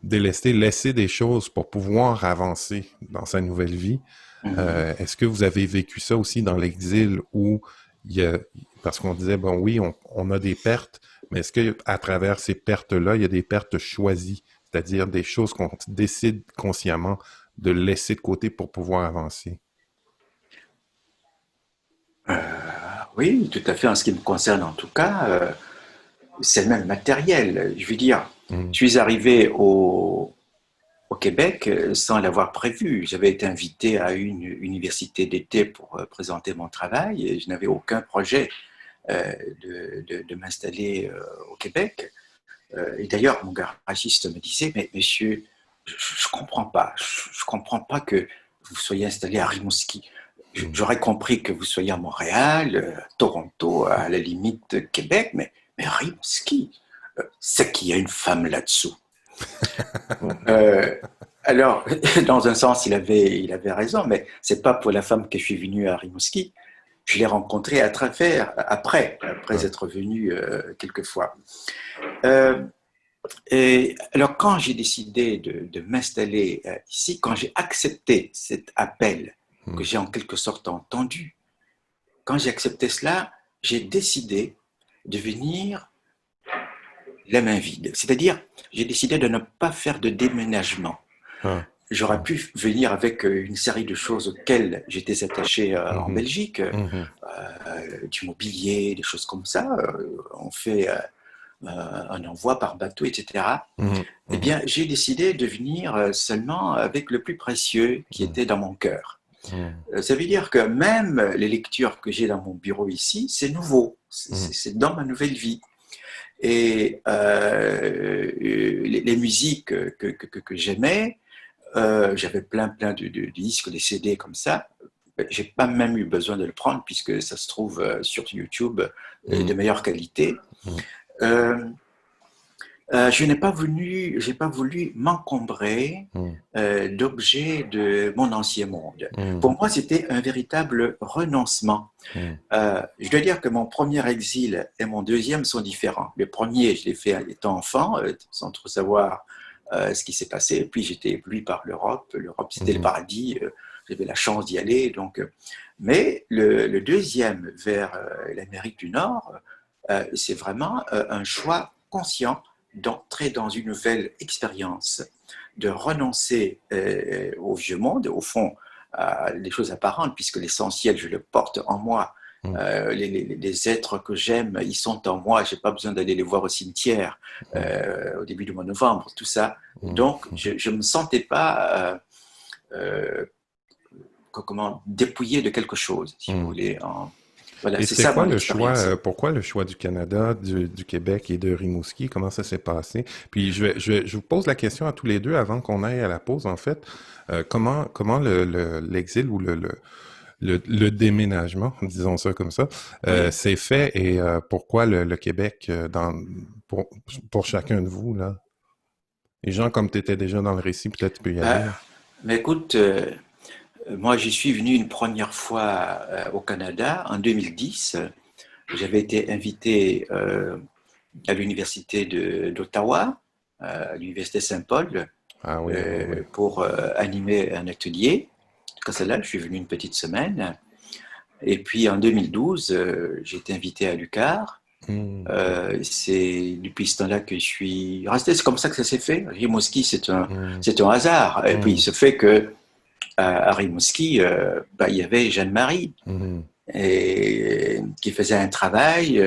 laisser des choses pour pouvoir avancer dans sa nouvelle vie. Est-ce que vous avez vécu ça aussi dans l'exil où parce qu'on disait, bon oui, on a des pertes, mais est-ce qu'à travers ces pertes-là, il y a des pertes choisies, c'est-à-dire des choses qu'on décide consciemment de laisser de côté pour pouvoir avancer? Oui, tout à fait. En ce qui me concerne, en tout cas, c'est même matériel. Je veux dire, je suis arrivé au Québec sans l'avoir prévu. J'avais été invité à une université d'été pour présenter mon travail et je n'avais aucun projet de m'installer au Québec. Et d'ailleurs, mon garagiste me disait, mais monsieur, je comprends pas. Je comprends pas que vous soyez installé à Rimouski. J'aurais compris que vous soyez à Montréal, Toronto, à la limite Québec, mais Rimouski, c'est qu'il y a une femme là-dessous. Alors, dans un sens, il avait raison, mais c'est pas pour la femme que je suis venu à Rimouski. Je l'ai rencontrée après être venu quelques fois. Et alors, quand j'ai décidé de m'installer ici, quand j'ai accepté cet appel que j'ai en quelque sorte entendu, quand j'ai accepté cela, j'ai décidé de venir la main vide. C'est-à-dire, j'ai décidé de ne pas faire de déménagement. J'aurais pu venir avec une série de choses auxquelles j'étais attaché en Belgique, du mobilier, des choses comme ça. On fait un envoi par bateau, etc. Eh bien, j'ai décidé de venir seulement avec le plus précieux qui était dans mon cœur. Ça veut dire que même les lectures que j'ai dans mon bureau ici, c'est nouveau, c'est dans ma nouvelle vie. Et les musiques que j'aimais, j'avais plein de disques, des CD comme ça. J'ai pas même eu besoin de le prendre puisque ça se trouve sur YouTube de meilleure qualité. Je n'ai pas voulu m'encombrer d'objets de mon ancien monde. Pour moi, c'était un véritable renoncement. Je dois dire que mon premier exil et mon deuxième sont différents. Le premier, je l'ai fait étant enfant, sans trop savoir ce qui s'est passé. Puis j'étais ébloui par l'Europe. L'Europe, c'était le paradis. J'avais la chance d'y aller. Donc, mais le deuxième, vers l'Amérique du Nord, c'est vraiment un choix conscient d'entrer dans une nouvelle expérience, de renoncer au vieux monde, au fond, les choses apparentes, puisque l'essentiel, je le porte en moi. Les êtres que j'aime, ils sont en moi, je n'ai pas besoin d'aller les voir au cimetière au début du mois de novembre, tout ça. Donc, je ne me sentais pas dépouillé de quelque chose, si vous voulez. Voilà, et c'est quoi le choix, pourquoi le choix du Canada, du Québec et de Rimouski? Comment ça s'est passé? Puis je vous pose la question à tous les deux avant qu'on aille à la pause, en fait. Comment l'exil ou le déménagement, disons ça comme ça, s'est fait et pourquoi le Québec pour chacun de vous, là? Les gens, comme tu étais déjà dans le récit, peut-être tu peux y aller. Mais écoute, moi, j'y suis venu une première fois au Canada en 2010. J'avais été invité à l'université d'Ottawa, à l'université Saint-Paul, pour animer un atelier. En tout cas, celle-là, je suis venu une petite semaine. Et puis en 2012, j'ai été invité à l'UQAR. C'est depuis ce temps-là que je suis resté. C'est comme ça que ça s'est fait. Rimouski, c'est un hasard. Et puis il se fait que à Rimouski, il y avait Jeanne-Marie qui faisait un travail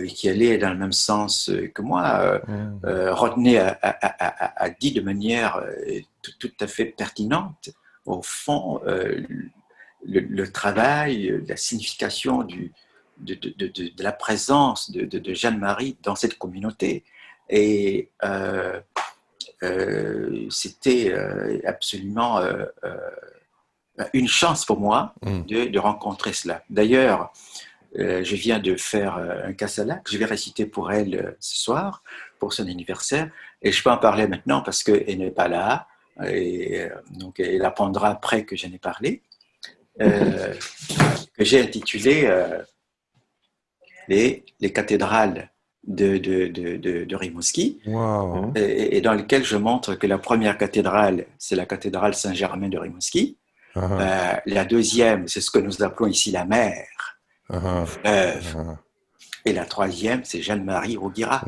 qui allait dans le même sens que moi. Rodney a dit de manière tout à fait pertinente, au fond, le travail, la signification de la présence de Jeanne-Marie dans cette communauté. Et c'était absolument une chance pour moi de rencontrer cela. D'ailleurs, je viens de faire un Kassala que je vais réciter pour elle ce soir, pour son anniversaire. Et je peux en parler maintenant parce qu'elle n'est pas là. Et donc, elle apprendra après que j'en ai parlé. Que j'ai intitulé les cathédrales de Rimouski, et dans lequel je montre que la première cathédrale, c'est la cathédrale Saint-Germain de Rimouski. La deuxième, c'est ce que nous appelons ici la mer, et la troisième, c'est Jeanne-Marie Rouguira.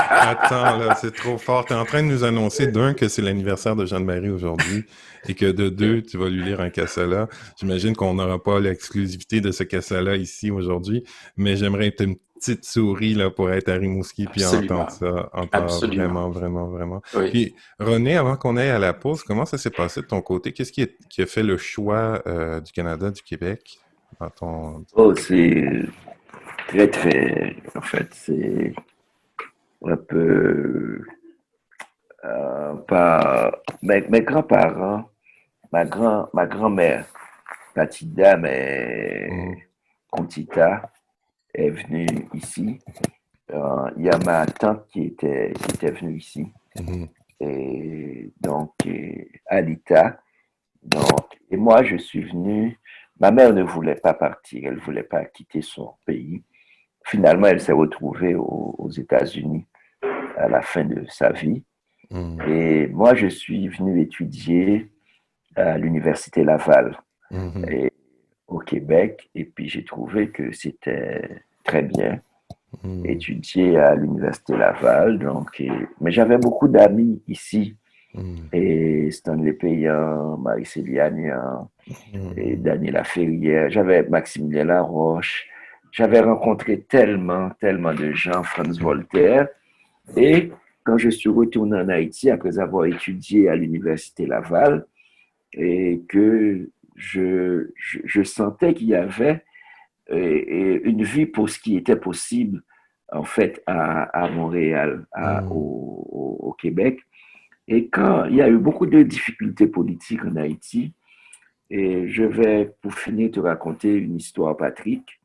Attends, là, c'est trop fort. Tu es en train de nous annoncer que c'est l'anniversaire de Jeanne-Marie aujourd'hui et que de deux, tu vas lui lire un Kassala. J'imagine qu'on n'aura pas l'exclusivité de ce Kassala ici aujourd'hui, mais j'aimerais être une petite souris là, pour être à Rimouski puis entendre ça encore vraiment. Oui. Puis René, avant qu'on aille à la pause, comment ça s'est passé de ton côté? Qu'est-ce qui a fait le choix du Canada, du Québec? très, très, en fait, c'est un peu, pas, mes grands-parents, ma grand-mère, petite dame, Mhm, Contita, est venue ici. Il y a ma tante qui était venue ici. mhm, Et donc, Alita. Donc, et moi, je suis venu. Ma mère ne voulait pas partir, elle ne voulait pas quitter son pays. Finalement, elle s'est retrouvée aux États-Unis à la fin de sa vie. mhm, Et moi, je suis venu étudier à l'Université Laval mhm, et, au Québec. Et puis, j'ai trouvé que c'était très bien mhm, étudier à l'Université Laval. Donc, mais j'avais beaucoup d'amis ici. mhm, Et Stanley Payan, Marie-Céliane et mhm, Daniela Ferrière. J'avais Maximilien Laroche. J'avais rencontré tellement, tellement de gens, Franz mhm, Voltaire. Et quand je suis retourné en Haïti, après avoir étudié à l'Université Laval, et que je sentais qu'il y avait une vie pour ce qui était possible, en fait, à Montréal, mhm, au Québec. Et quand il y a eu beaucoup de difficultés politiques en Haïti, et je vais, pour finir, te raconter une histoire, Patrick,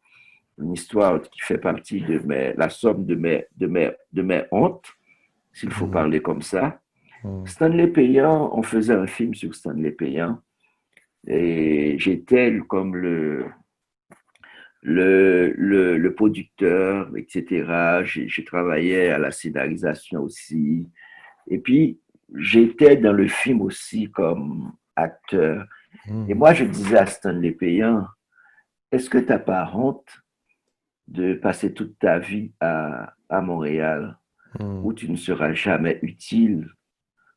une histoire qui fait partie de la somme de mes hontes, s'il faut mhm, parler comme ça. mhm, Stanley Payan, on faisait un film sur Stanley Payan, et j'étais comme le producteur, etc. Je travaillais à la scénarisation aussi. Et puis, j'étais dans le film aussi comme acteur. Et mhm, moi, je disais à Stanley Payan, est-ce que tu n'as pas honte de passer toute ta vie à Montréal, où mhm, tu ne seras jamais utile,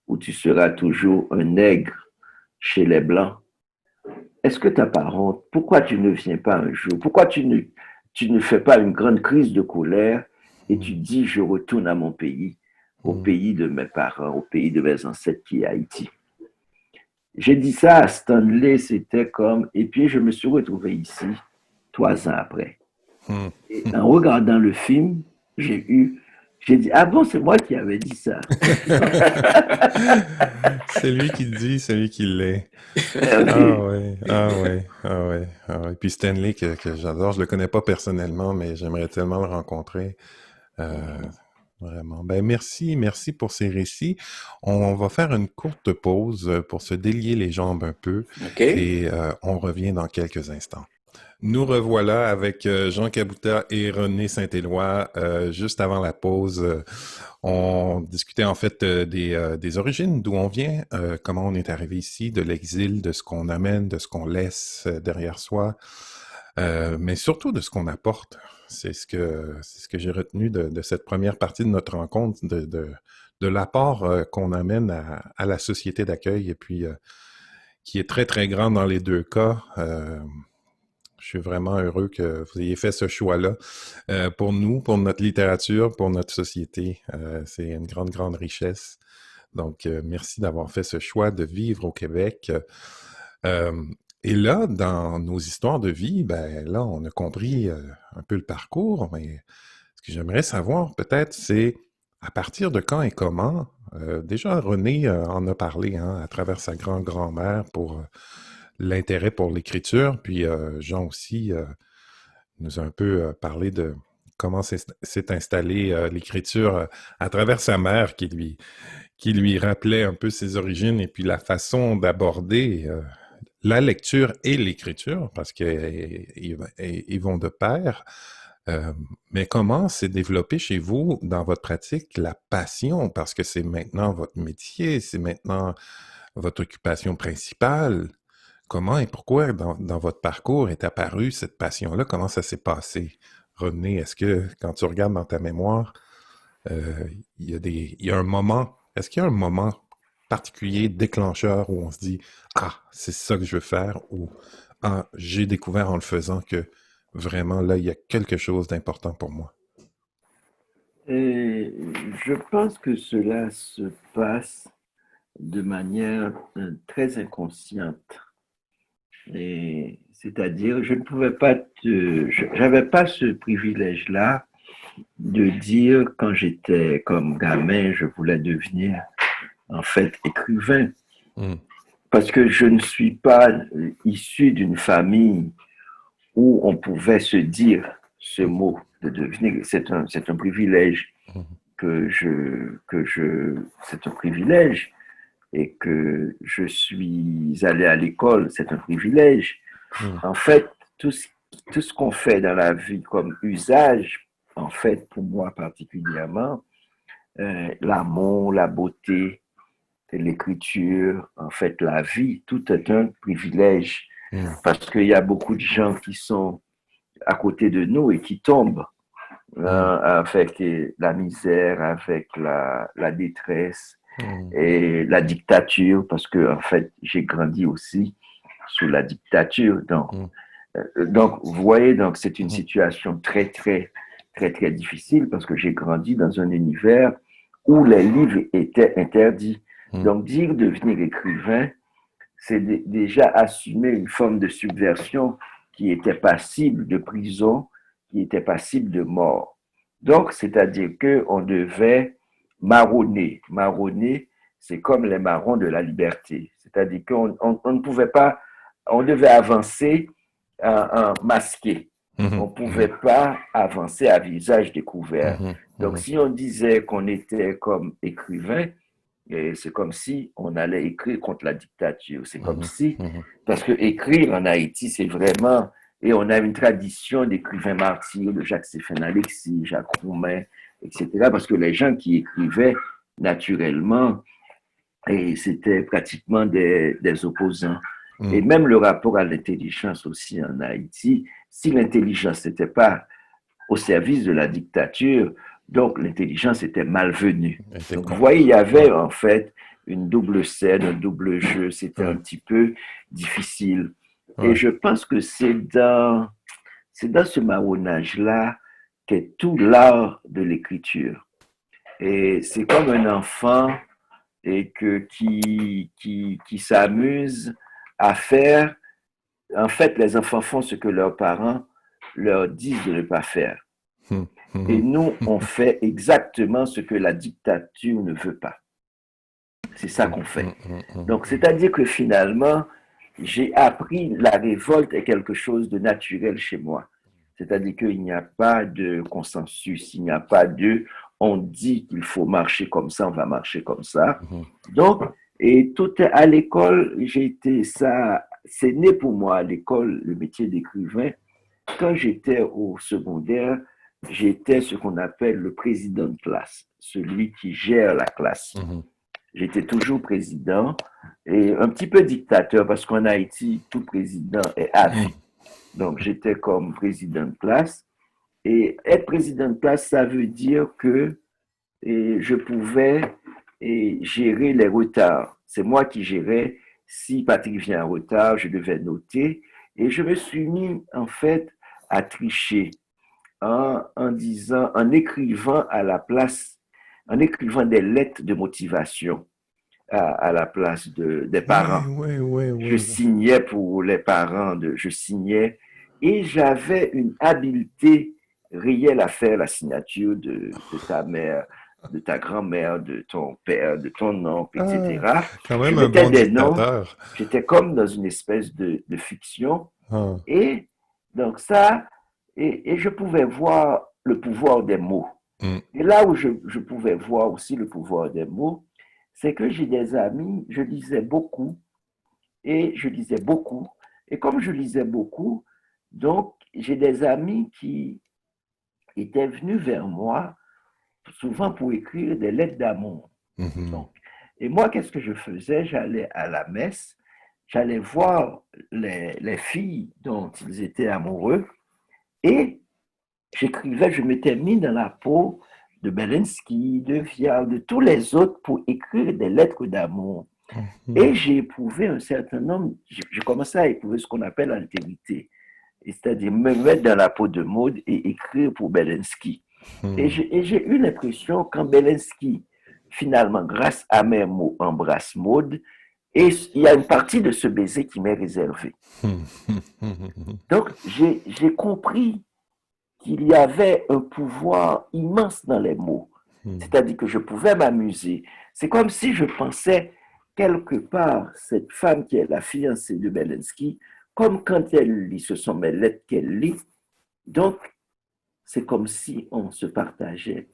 où tu seras toujours un nègre chez les Blancs? Est-ce que tu n'as pas honte? Pourquoi tu ne viens pas un jour? Pourquoi tu ne fais pas une grande crise de colère et tu mhm, dis, je retourne à mon pays, au mhm. pays de mes parents, au pays de mes ancêtres qui est Haïti? J'ai dit ça à Stanley, c'était comme, et puis je me suis retrouvé ici 3 ans après. Mhm. Et en regardant le film, j'ai dit, ah bon, c'est moi qui avais dit ça. C'est lui qui le dit, c'est lui qui l'est. Ah Oui. ouais, ah ouais, ah ouais, ah ouais. Puis Stanley que j'adore, je le connais pas personnellement, mais j'aimerais tellement le rencontrer. Euh, Vraiment. Ben merci, merci pour ces récits. On va faire une courte pause pour se délier les jambes un peu OK? et on revient dans quelques instants. Nous revoilà avec Jean Cabouta et René Saint-Éloi. Juste avant la pause, on discutait en fait des origines, d'où on vient, comment on est arrivé ici, de l'exil, de ce qu'on amène, de ce qu'on laisse derrière soi, mais surtout de ce qu'on apporte. C'est ce que j'ai retenu de cette première partie de notre rencontre, de l'apport qu'on amène à la société d'accueil et puis qui est très, très grand dans les deux cas. Je suis vraiment heureux que vous ayez fait ce choix-là pour nous, pour notre littérature, pour notre société. C'est une grande, grande richesse. Donc, merci d'avoir fait ce choix de vivre au Québec. Euh, et là, dans nos histoires de vie, ben là, on a compris un peu le parcours, mais ce que j'aimerais savoir peut-être, c'est à partir de quand et comment. Déjà, René en a parlé hein, à travers sa grand-grand-mère pour l'intérêt pour l'écriture, puis Jean aussi nous a un peu parlé de comment s'est installée l'écriture à travers sa mère qui lui rappelait un peu ses origines et puis la façon d'aborder la lecture et l'écriture, parce qu'ils vont de pair. Euh, mais comment s'est développé chez vous, dans votre pratique, la passion? Parce que c'est maintenant votre métier, c'est maintenant votre occupation principale. Comment et pourquoi dans votre parcours est apparue cette passion-là? Comment ça s'est passé? René, est-ce que quand tu regardes dans ta mémoire, euh, il y a un moment, est-ce qu'il y a un moment particulier, déclencheur, où on se dit, ah, c'est ça que je veux faire, ou ah, j'ai découvert en le faisant que vraiment là, il y a quelque chose d'important pour moi. Et je pense que cela se passe de manière très inconsciente. Et C'est-à-dire, je ne pouvais pas j'avais pas ce privilège-là de dire quand j'étais comme gamin, je voulais devenir en fait écrivain. Mm. Parce que je ne suis pas issu d'une famille où on pouvait se dire ce mot de devenir. C'est un privilège c'est un privilège et que je suis allé à l'école, c'est un privilège. En fait, tout ce qu'on fait dans la vie comme usage, en fait, pour moi particulièrement, l'amour, la beauté, l'écriture, en fait, la vie, tout est un privilège. Parce qu'il y a beaucoup de gens qui sont à côté de nous et qui tombent avec la misère, avec la détresse et la dictature, parce que, en fait, j'ai grandi aussi sous la dictature. Donc, vous voyez, donc c'est une situation très, très, très, très difficile parce que j'ai grandi dans un univers où les livres étaient interdits. Donc, dire devenir écrivain, c'est déjà assumer une forme de subversion qui était passible de prison, qui était passible de mort. Donc, c'est-à-dire qu'on devait marronner. Marronner, c'est comme les marrons de la liberté. C'est-à-dire qu'on ne pouvait pas, on devait avancer masqué. On ne pouvait pas avancer à visage découvert. Donc, si on disait qu'on était comme écrivain, c'est comme si on allait écrire contre la dictature. C'est comme si, parce que écrire en Haïti, c'est vraiment, et on a une tradition d'écrivains martyrs, de Jacques-Séphine Alexis, Jacques Roumain, etc. Parce que les gens qui écrivaient naturellement, et c'était pratiquement des opposants. Et même le rapport à l'intelligence aussi en Haïti, si l'intelligence n'était pas au service de la dictature, donc l'intelligence était malvenue. Donc vous voyez, il y avait en fait une double scène, un double jeu, c'était un petit peu difficile. Et je pense que c'est dans ce marronnage-là qu'est tout l'art de l'écriture. Et c'est comme un enfant et qui s'amuse à faire. En fait, les enfants font ce que leurs parents leur disent de ne pas faire. Et nous, on fait exactement ce que la dictature ne veut pas. C'est ça qu'on fait. Donc, c'est-à-dire que finalement, j'ai appris la révolte est quelque chose de naturel chez moi. C'est-à-dire qu'il n'y a pas de consensus, il n'y a pas de on dit qu'il faut marcher comme ça, on va marcher comme ça. Donc, et tout à l'école, c'est né pour moi à l'école, le métier d'écrivain. Quand j'étais au secondaire, j'étais ce qu'on appelle le président de classe, celui qui gère la classe. J'étais toujours président et un petit peu dictateur parce qu'en Haïti, tout président est à vie. Donc, j'étais comme président de classe. Et être président de classe, ça veut dire que je pouvais gérer les retards. C'est moi qui gérais. Si Patrick vient en retard, je devais noter. Et je me suis mis, en fait, à tricher en écrivant à la place, en écrivant des lettres de motivation à la place des parents. Je signais pour les parents, je signais et j'avais une habileté réelle à faire la signature de ta mère, de ta grand-mère, de ton père, de ton oncle, etc. Quand même un bon dictateur. J'étais comme dans une espèce de fiction. Et donc ça, et je pouvais voir le pouvoir des mots. Et là où je pouvais voir aussi le pouvoir des mots, c'est que j'ai des amis, je lisais beaucoup, et comme je lisais beaucoup, donc j'ai des amis qui étaient venus vers moi, souvent pour écrire des lettres d'amour. Et moi, qu'est-ce que je faisais? J'allais à la messe, j'allais voir les filles dont ils étaient amoureux, et j'écrivais, je m'étais mis dans la peau de Belensky, de Vial, de tous les autres pour écrire des lettres d'amour. Et j'ai éprouvé un certain nombre, j'ai commencé à éprouver ce qu'on appelle l'altérité, c'est-à-dire me mettre dans la peau de Maud et écrire pour Belensky. Et j'ai eu l'impression quand Belensky, finalement, grâce à mes mots, embrasse Maud, Et il y a une partie de ce baiser qui m'est réservée. Donc, j'ai compris qu'il y avait un pouvoir immense dans les mots. C'est-à-dire que je pouvais m'amuser. C'est comme si je pensais quelque part cette femme qui est la fiancée de Belensky, comme quand elle lit, ce sont mes lettres qu'elle lit. Donc, c'est comme si on se partageait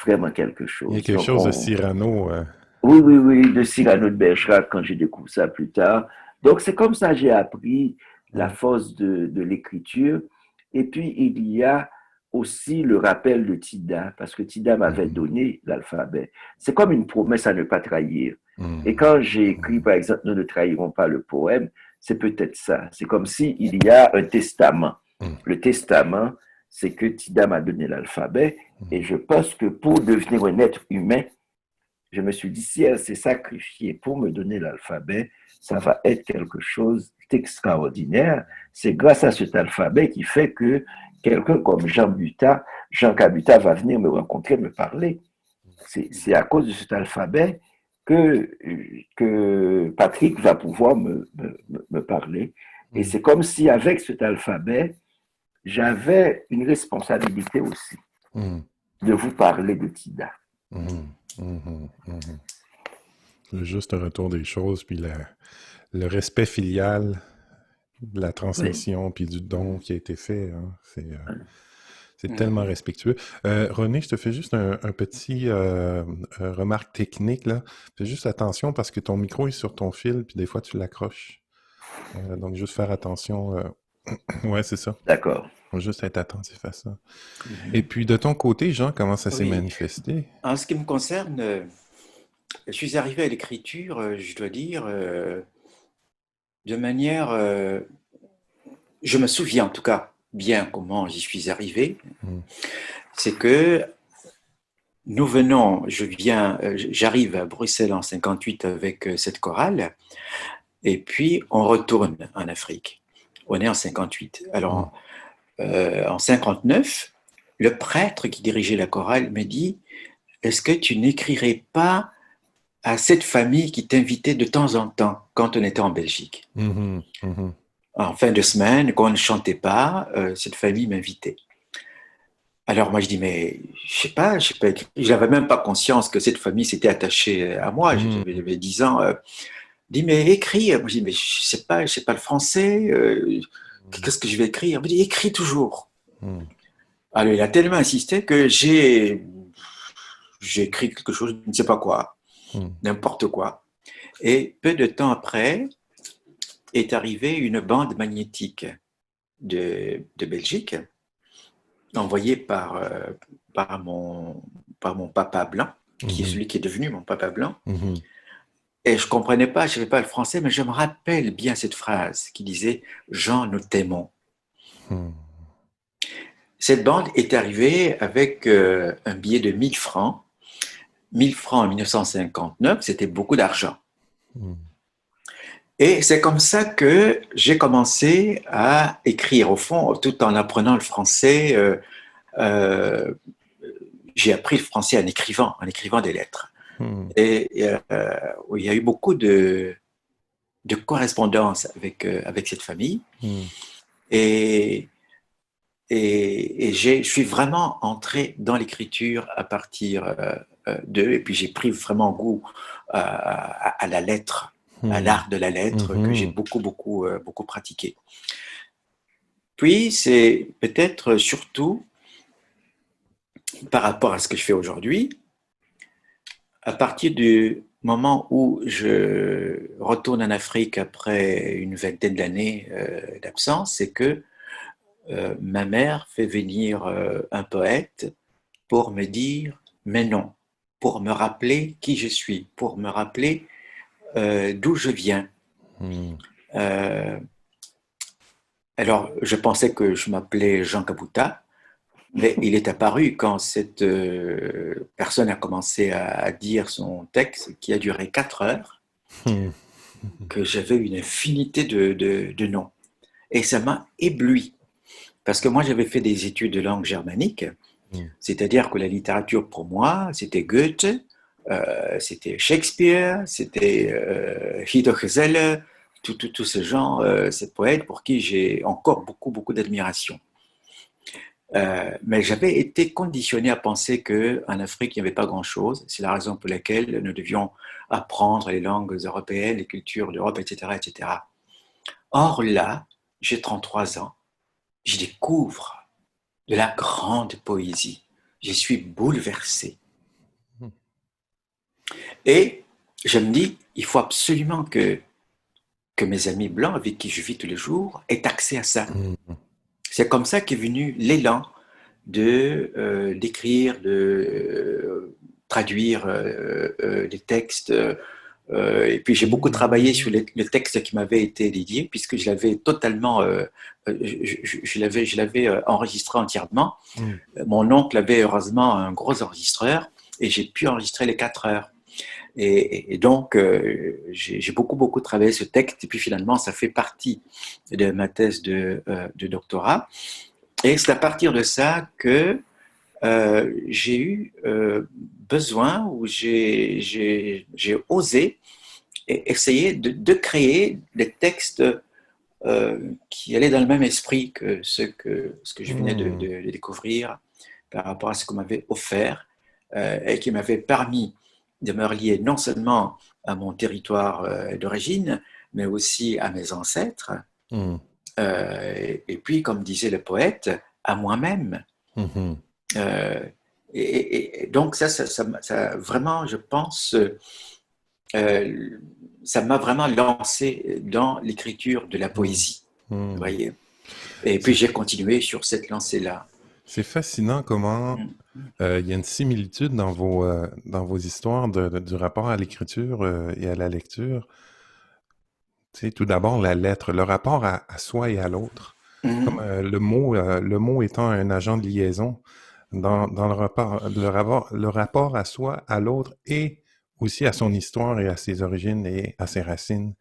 vraiment quelque chose. Il y a quelque Donc, chose de Cyrano. Oui, oui, oui, de Cyrano de Bergerac quand j'ai découvert ça plus tard. Donc, c'est comme ça que j'ai appris la force de l'écriture. Et puis, il y a aussi le rappel de Tida, parce que Tida m'avait donné l'alphabet. C'est comme une promesse à ne pas trahir. Et quand j'ai écrit, par exemple, Nous ne trahirons pas le poème, c'est peut-être ça. C'est comme s'il y a un testament. Le testament, c'est que Tida m'a donné l'alphabet. Et je pense que pour devenir un être humain, je me suis dit, si elle s'est sacrifiée pour me donner l'alphabet, ça va être quelque chose d'extraordinaire. C'est grâce à cet alphabet qui fait que quelqu'un comme Jean Cabuta va venir me rencontrer, me parler. C'est à cause de cet alphabet que Patrick va pouvoir me parler. Et c'est comme si avec cet alphabet, j'avais une responsabilité aussi de vous parler de Tida. Le juste retour des choses, puis le respect filial, de la transmission, puis du don qui a été fait. Hein. C'est tellement respectueux. René, je te fais juste un petit remarque technique, là. Fais juste attention parce que ton micro est sur ton fil, puis des fois tu l'accroches. Donc, juste faire attention. Ouais, c'est ça. D'accord. Faut juste être attentif à ça. Et puis, de ton côté, Jean, comment ça s'est manifesté? En ce qui me concerne, je suis arrivé à l'écriture, je dois dire, de manière... je me souviens en tout cas bien comment j'y suis arrivé. C'est que j'arrive à Bruxelles en 58 avec cette chorale, et puis on retourne en Afrique. On est en 58. Alors, en 59, le prêtre qui dirigeait la chorale me dit « Est-ce que tu n'écrirais pas à cette famille qui t'invitait de temps en temps quand on était en Belgique. En fin de semaine, quand on ne chantait pas, cette famille m'invitait. Alors moi je dis mais je sais pas écrit. J'avais même pas conscience que cette famille s'était attachée à moi. J'avais 10 ans. Je dis mais écris. Moi je dis mais je sais pas le français. Qu'est-ce que je vais écrire? Il me dit écris toujours. Alors il a tellement insisté que j'ai écrit quelque chose, je ne sais pas quoi, n'importe quoi. Et peu de temps après est arrivée une bande magnétique de Belgique, envoyée par mon papa blanc, qui est celui qui est devenu mon papa blanc. Et je ne comprenais pas, je ne savais pas le français, mais je me rappelle bien cette phrase qui disait « Jean, nous t'aimons ». Cette bande est arrivée avec un billet de 1000 francs. 1000 francs en 1959, c'était beaucoup d'argent. Et c'est comme ça que j'ai commencé à écrire. Au fond, tout en apprenant le français, j'ai appris le français en écrivant des lettres. Et il y a eu beaucoup de correspondance avec cette famille. Et je suis vraiment entré dans l'écriture à partir d'eux. Et puis j'ai pris vraiment goût à la lettre, à l'art de la lettre, que j'ai beaucoup pratiqué. Puis c'est peut-être surtout par rapport à ce que je fais aujourd'hui, à partir du moment où je retourne en Afrique après une vingtaine d'années d'absence, c'est que ma mère fait venir un poète pour me dire « mais non », pour me rappeler qui je suis, pour me rappeler d'où je viens. Alors, je pensais que je m'appelais Jean Cabuta, mais il est apparu quand cette personne a commencé à dire son texte, qui a duré 4 heures, que j'avais une infinité de noms. Et ça m'a ébloui. Parce que moi, j'avais fait des études de langue germanique, c'est-à-dire que la littérature, pour moi, c'était Goethe, C'était Shakespeare, c'était Guido Gezelle, tout ce genre, ces poètes pour qui j'ai encore beaucoup d'admiration. Mais j'avais été conditionné à penser qu'en Afrique, il n'y avait pas grand-chose. C'est la raison pour laquelle nous devions apprendre les langues européennes, les cultures d'Europe, etc., etc. Or là, j'ai 33 ans, je découvre de la grande poésie. Je suis bouleversé. Et je me dis, il faut absolument que mes amis blancs avec qui je vis tous les jours aient accès à ça. C'est comme ça qu'est venu l'élan d'écrire, de traduire des textes. Et puis j'ai beaucoup travaillé sur le texte qui m'avait été dédié, puisque je l'avais totalement, je l'avais enregistré entièrement. Mon oncle avait heureusement un gros enregistreur, et j'ai pu enregistrer les 4 heures. Et donc, j'ai beaucoup travaillé ce texte, et puis finalement, ça fait partie de ma thèse de doctorat. Et c'est à partir de ça que j'ai eu besoin, ou j'ai osé essayer de créer des textes qui allaient dans le même esprit que ce que je venais de découvrir par rapport à ce qu'on m'avait offert et qui m'avait permis de me relier non seulement à mon territoire d'origine, mais aussi à mes ancêtres. Et puis, comme disait le poète, à moi-même. Et donc, ça vraiment, je pense, ça m'a vraiment lancé dans l'écriture de la poésie. Vous voyez? Et puis, j'ai continué sur cette lancée-là. C'est fascinant comment il y a une similitude dans vos histoires du rapport à l'écriture et à la lecture. Tu sais, tout d'abord, la lettre, le rapport à soi et à l'autre. Comme le mot étant un agent de liaison dans le rapport à soi, à l'autre et aussi à son histoire et à ses origines et à ses racines.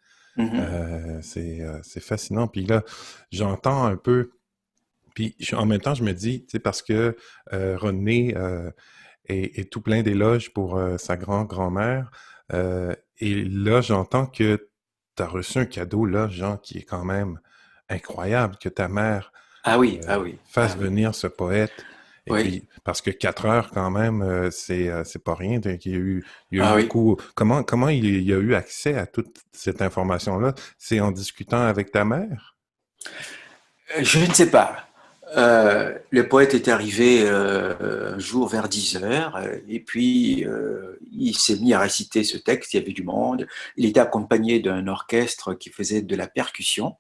C'est fascinant. Puis là, j'entends un peu, puis en même temps, je me dis, tu sais, parce que René est tout plein d'éloges pour sa grand-grand-mère, et là, j'entends que tu as reçu un cadeau, là, Jean, qui est quand même incroyable, que ta mère fasse venir ce poète. Et puis, parce que 4 heures, quand même, c'est pas rien. Donc, il y a eu beaucoup. Comment il y a eu accès à toute cette information-là? C'est en discutant avec ta mère? Je ne sais pas. Le poète est arrivé un jour vers 10 heures, et puis il s'est mis à réciter ce texte. Il y avait du monde. Il était accompagné d'un orchestre qui faisait de la percussion,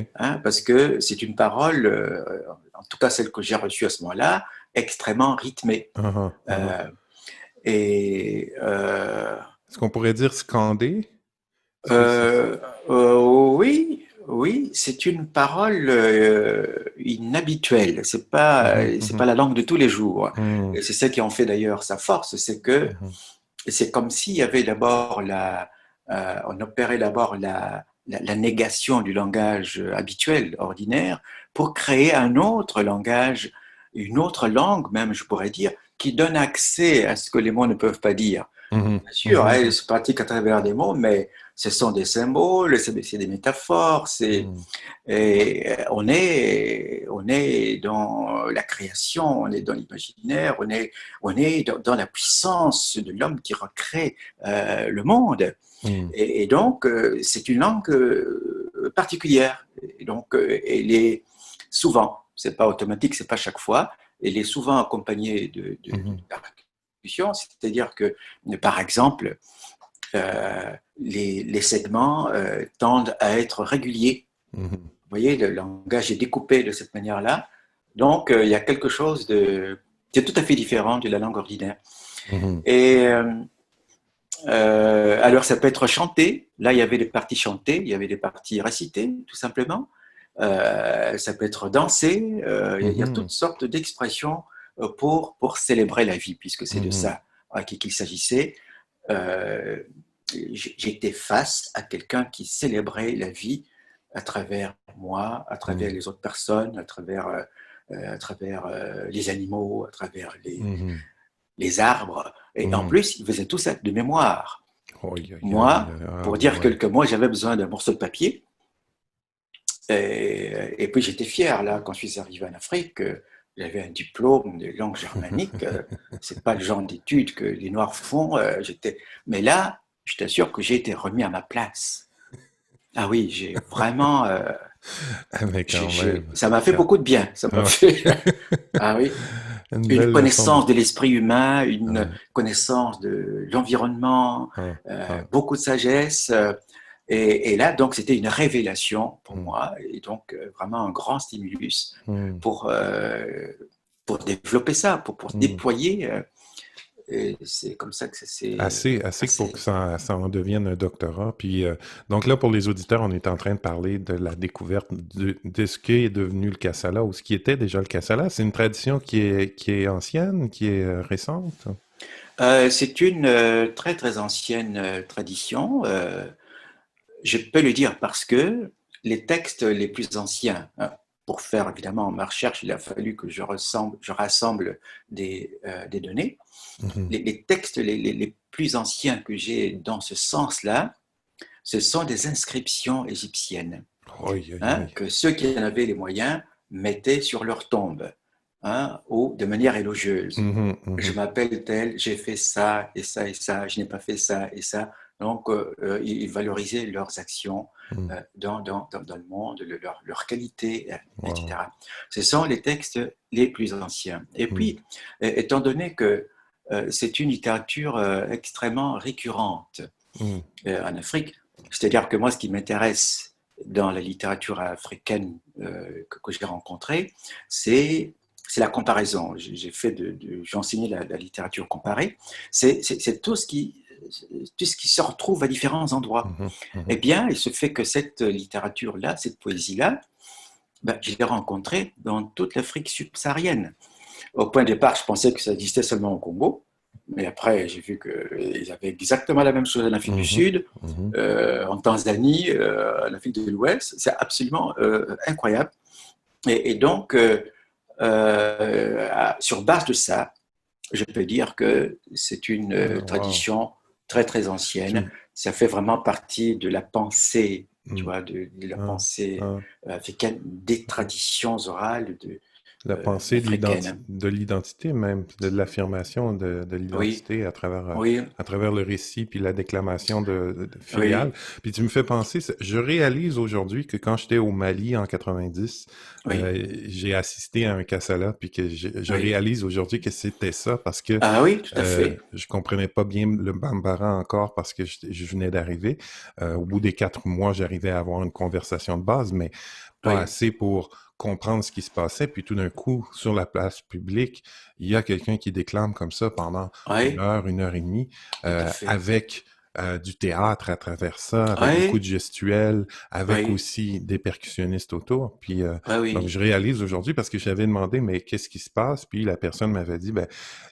parce que c'est une parole, en tout cas celle que j'ai reçue à ce moment-là, extrêmement rythmée. Est-ce qu'on pourrait dire scandé? Oui, c'est une parole inhabituelle. C'est pas la langue de tous les jours. Et c'est ça qui en fait d'ailleurs sa force, c'est que c'est comme s'il y avait d'abord on opérait d'abord la négation du langage habituel, ordinaire, pour créer un autre langage, une autre langue même, je pourrais dire, qui donne accès à ce que les mots ne peuvent pas dire. Bien sûr, elle se pratique à travers des mots, mais ce sont des symboles, c'est des métaphores, et on est dans la création, on est dans l'imaginaire, on est dans la puissance de l'homme qui recrée le monde. Et donc, c'est une langue particulière. Et donc, elle est souvent, c'est pas automatique, c'est pas chaque fois, elle est souvent accompagnée de percussions, c'est-à-dire que, par exemple, les segments tendent à être réguliers. Vous voyez, le langage est découpé de cette manière-là. Donc, il y a quelque chose c'est tout à fait différent de la langue ordinaire. Et alors, ça peut être chanté. Là, il y avait des parties chantées, il y avait des parties récitées, tout simplement. Ça peut être dansé. Il y a toutes sortes d'expressions pour célébrer la vie, puisque c'est de ça qu'il s'agissait. J'étais face à quelqu'un qui célébrait la vie à travers moi, à travers les autres personnes, à travers les animaux, à travers les arbres. Et en Mhm. plus, ils faisaient tout ça de mémoire. Oi, oi, oi, Moi, ah pour dire ouais. quelques mots, j'avais besoin d'un morceau de papier. Et puis j'étais fier, là, quand je suis arrivé en Afrique, j'avais un diplôme de langue germanique. C'est pas le genre d'études que les Noirs font. Mais là, je t'assure que j'ai été remis à ma place. Ah oui, j'ai vraiment. Ah, mais quand même. Ça m'a fait Quand... beaucoup de bien. Ça m'a Ah fait. ouais. Ah oui, Une une belle leçon de... connaissance de l'esprit humain, une Ouais. connaissance de l'environnement, Ah, ah, beaucoup de sagesse. Et là, donc, c'était une révélation pour hum, moi, et donc vraiment un grand stimulus hum, pour, euh, pour développer ça, pour hum. déployer. Et c'est comme ça que ça s'est Assez pour que passé. ça en devienne un doctorat. Puis, donc là, pour les auditeurs, on est en train de parler de la découverte de ce qui est devenu le cassala ou ce qui était déjà le cassala. C'est une tradition qui est ancienne, qui est récente. C'est une très très ancienne tradition. Je peux le dire parce que les textes les plus anciens, hein, pour faire évidemment ma recherche, il a fallu que je rassemble des données. Mhm. Les textes les plus anciens que j'ai dans ce sens-là, ce sont des inscriptions égyptiennes, Oi, oi, hein, oi. que ceux qui en avaient les moyens mettaient sur leur tombe, hein, ou de manière élogieuse. Mhm, Je mhm, m'appelle tel, j'ai fait ça et ça et ça, je n'ai pas fait ça et ça. Donc, ils valorisaient leurs actions mhm. dans le monde, leur qualité, Wow. etc. Ce sont les textes les plus anciens. Et Mhm, puis, étant donné que c'est une littérature extrêmement récurrente mhm, en Afrique, c'est-à-dire que moi, ce qui m'intéresse dans la littérature africaine que j'ai rencontrée, c'est la comparaison. J'ai enseigné la littérature comparée. C'est tout ce qui se retrouve à différents endroits. mhm, Eh mhm. bien, il se fait que cette littérature-là, cette poésie-là, ben, je l'ai rencontrée dans toute l'Afrique subsaharienne. Au point de départ, je pensais que ça existait seulement au Congo, mais après, j'ai vu qu'ils avaient exactement la même chose en Afrique du Mhm, Sud, mhm, en Tanzanie, en Afrique de l'Ouest. C'est absolument incroyable. Et donc, sur base de ça, je peux dire que c'est une wow. tradition très, très Tu ancienne. me- Ça fait vraiment partie de la pensée, tu mm, vois, de la ah, pensée ah, africaine, des mhm. traditions orales La pensée africaines. de l'identité même, de l'affirmation de Oui, l'identité oui, à travers le récit puis la déclamation de filiale. oui, Puis tu me fais penser, je réalise aujourd'hui que quand j'étais au Mali en 90, oui, j'ai assisté à un Kassala puis que je oui. réalise aujourd'hui que c'était ça parce que Ah oui, tout à fait. je comprenais pas bien le Bambara encore parce que je venais d'arriver. Au bout des 4 mois, j'arrivais à avoir une conversation de base, mais pas Oui, assez pour comprendre ce qui se passait. Puis tout d'un coup, sur la place publique, il y a quelqu'un qui déclame comme ça pendant oui, une heure et demie, tout à fait. avec du théâtre à travers ça, avec beaucoup de Oui, gestuels, avec oui, aussi des percussionnistes autour. Puis oui, donc oui. je réalise aujourd'hui parce que j'avais demandé mais qu'est-ce qui se passe? Puis la personne m'avait dit ben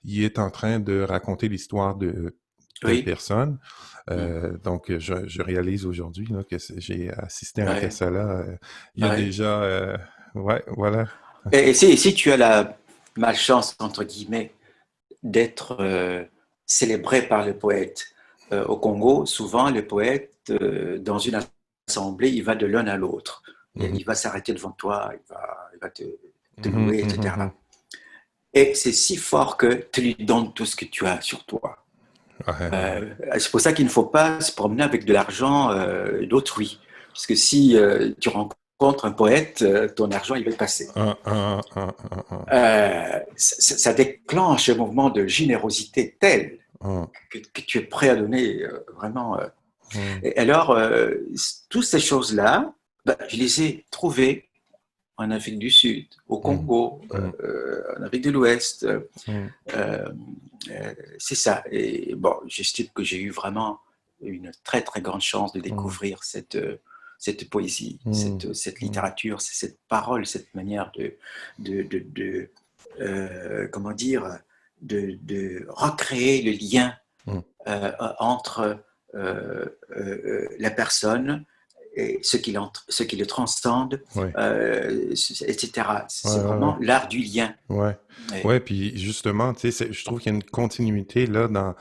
il est en train de raconter l'histoire de telle Oui, personne. mm, Donc je réalise aujourd'hui là, que j'ai assisté à un oui, Kassala il y a oui. déjà ouais, voilà. Et si tu as la malchance, entre guillemets, d'être célébré par le poète au Congo, souvent le poète, dans une assemblée, il va de l'un à l'autre. Mhm. Il va s'arrêter devant toi, il va te Mhm, louer, mhm, mhm. etc. Et c'est si fort que tu lui donnes tout ce que tu as sur toi. Ouais, ouais. C'est pour ça qu'il ne faut pas se promener avec de l'argent d'autrui. Parce que si tu rencontres un poète, ton argent, il va passer. Ah. Ça déclenche un mouvement de générosité tel que tu es prêt à donner vraiment. Mhm, Et alors, toutes ces choses-là, ben, je les ai trouvées en Afrique du Sud, au mhm, Congo, mhm, en Afrique de l'Ouest. mhm, Euh, c'est ça. Et bon, j'estime que j'ai eu vraiment une très, très grande chance de mhm, découvrir cette poésie, mhm, cette mhm, littérature, cette parole, cette manière de comment dire, de recréer le lien mhm, entre la personne et ce qui le transcende, Ouais. etc. Ouais, C'est ouais, ouais. vraiment l'art du lien. Ouais, Et- ouais, puis justement, tu sais, je trouve qu'il y a une continuité là dans.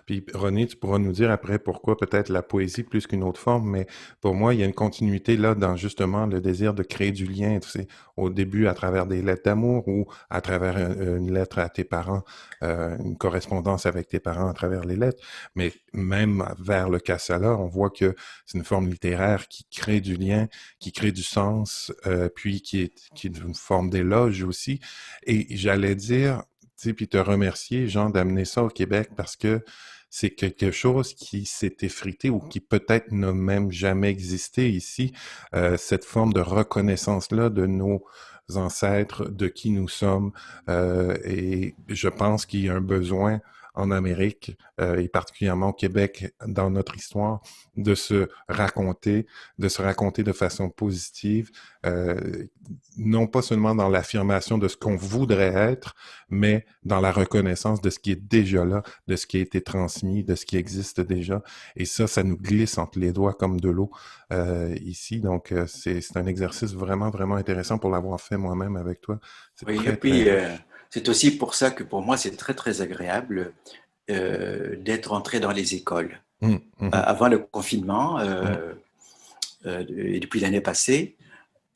Puis René, tu pourras nous dire après pourquoi peut-être la poésie plus qu'une autre forme, mais pour moi, il y a une continuité là dans justement le désir de créer du lien, tu sais, au début à travers des lettres d'amour ou à travers une lettre à tes parents, une correspondance avec tes parents à travers les lettres, mais même vers le Cassala, on voit que c'est une forme littéraire qui crée du lien, qui crée du sens, puis qui est une forme d'éloge aussi. Et j'allais dire, tu sais, puis te remercier, Jean, d'amener ça au Québec parce que c'est quelque chose qui s'est effrité ou qui peut-être n'a même jamais existé ici, cette forme de reconnaissance-là de nos ancêtres, de qui nous sommes. Et je pense qu'il y a un besoin en Amérique et particulièrement au Québec dans notre histoire de se raconter de façon positive, euh, non pas seulement dans l'affirmation de ce qu'on voudrait être, mais dans la reconnaissance de ce qui est déjà là, de ce qui a été transmis, de ce qui existe déjà. Et ça nous glisse entre les doigts comme de l'eau ici. Donc, c'est un exercice vraiment, vraiment intéressant pour l'avoir fait moi-même avec toi. C'est oui, et très, très puis riche. c'est aussi pour ça que pour moi c'est très très agréable d'être entré dans les écoles. Mhm, Avant le confinement ouais, et depuis l'année passée,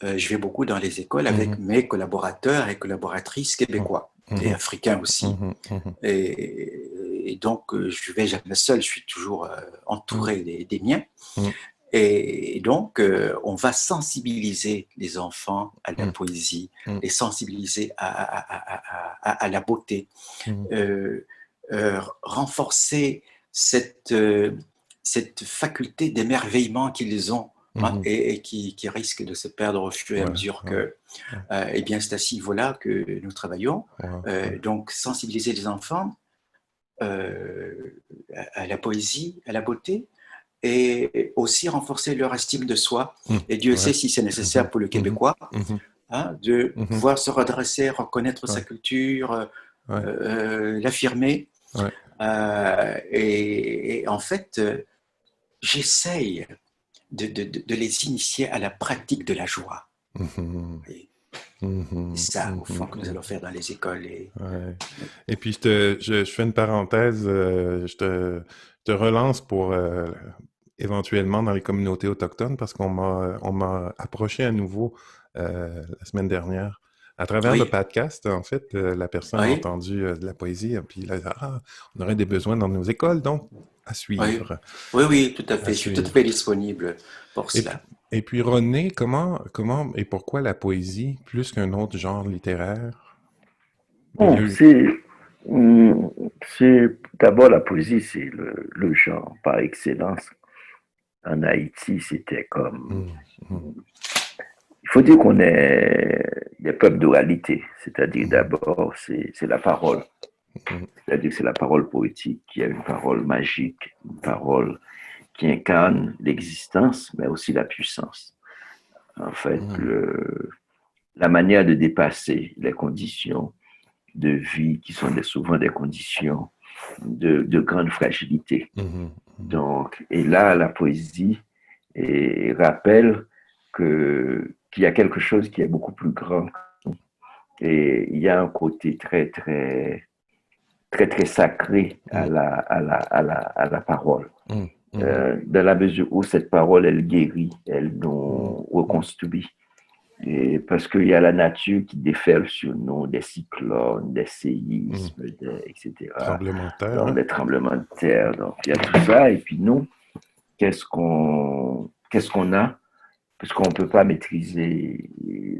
je vais beaucoup dans les écoles avec mhm, mes collaborateurs et collaboratrices mhm, québécois et mhm, africains aussi. mhm, mhm, Et donc, je vais jamais seul, je suis toujours mhm, entouré des miens. mhm, Et donc, on va sensibiliser les enfants à la mhm, poésie, mhm, les sensibiliser à la beauté, mhm, euh, renforcer cette faculté d'émerveillement qu'ils ont, hein, mhm. et qui risque de se perdre au fur et à Ouais, mesure ouais, que, ouais, eh bien, c'est à ce niveau-là que nous travaillons. ouais, ouais. Donc, sensibiliser les enfants à la poésie, à la beauté, et aussi renforcer leur estime de soi. Et Dieu Ouais. sait si c'est Mhm, nécessaire pour le mhm, Québécois, mhm, hein, de mhm. pouvoir se redresser, reconnaître sa Ouais, culture, ouais, l'affirmer. ouais. Et en fait, j'essaye de les initier à la pratique de la joie. Mhm, Et c'est mhm, ça, au mhm, fond, que nous allons mhm. faire dans les écoles. Ouais. Et puis, je fais une parenthèse, je te relance pour éventuellement dans les communautés autochtones parce qu'on m'a approché à nouveau la semaine dernière. À travers le Oui, podcast, en fait, la personne a oui, entendu de la poésie, puis il a dit, ah, on aurait des besoins dans nos écoles, donc à oui, suivre, oui, oui, tout à à fait. Je suis tout à fait suivre. disponible pour Et puis, cela. et puis René, comment et pourquoi la poésie plus qu'un autre genre littéraire? Il y a Bon, eu. hum, d'abord la poésie, c'est le genre par excellence. En Haïti, c'était comme, Hum, hum, il faut dire qu'on est des peuples d'oralité, c'est-à-dire hum, d'abord, c'est la parole. hum, C'est-à-dire que c'est la parole poétique qui a une parole magique, une parole qui incarne l'existence, mais aussi la puissance. En fait, hum, la manière de dépasser les conditions de vie qui sont souvent des conditions de grande fragilité. hum, hum, Donc, et là, la poésie rappelle qu'il y a quelque chose qui est beaucoup plus grand. Et il y a un côté très, très, très, très sacré hum, à la parole. hum, hum, Dans la mesure où cette parole, elle guérit, elle hum, nous hum, reconstruit. Et parce qu'il y a la nature qui déferle sur nous, des cyclones, des hum. séismes, etc. Tremblement de terre, Donc, hein? des tremblements de terre. Donc, il y a tout ça. Et puis nous, qu'est-ce qu'on a? Parce qu'on ne peut pas maîtriser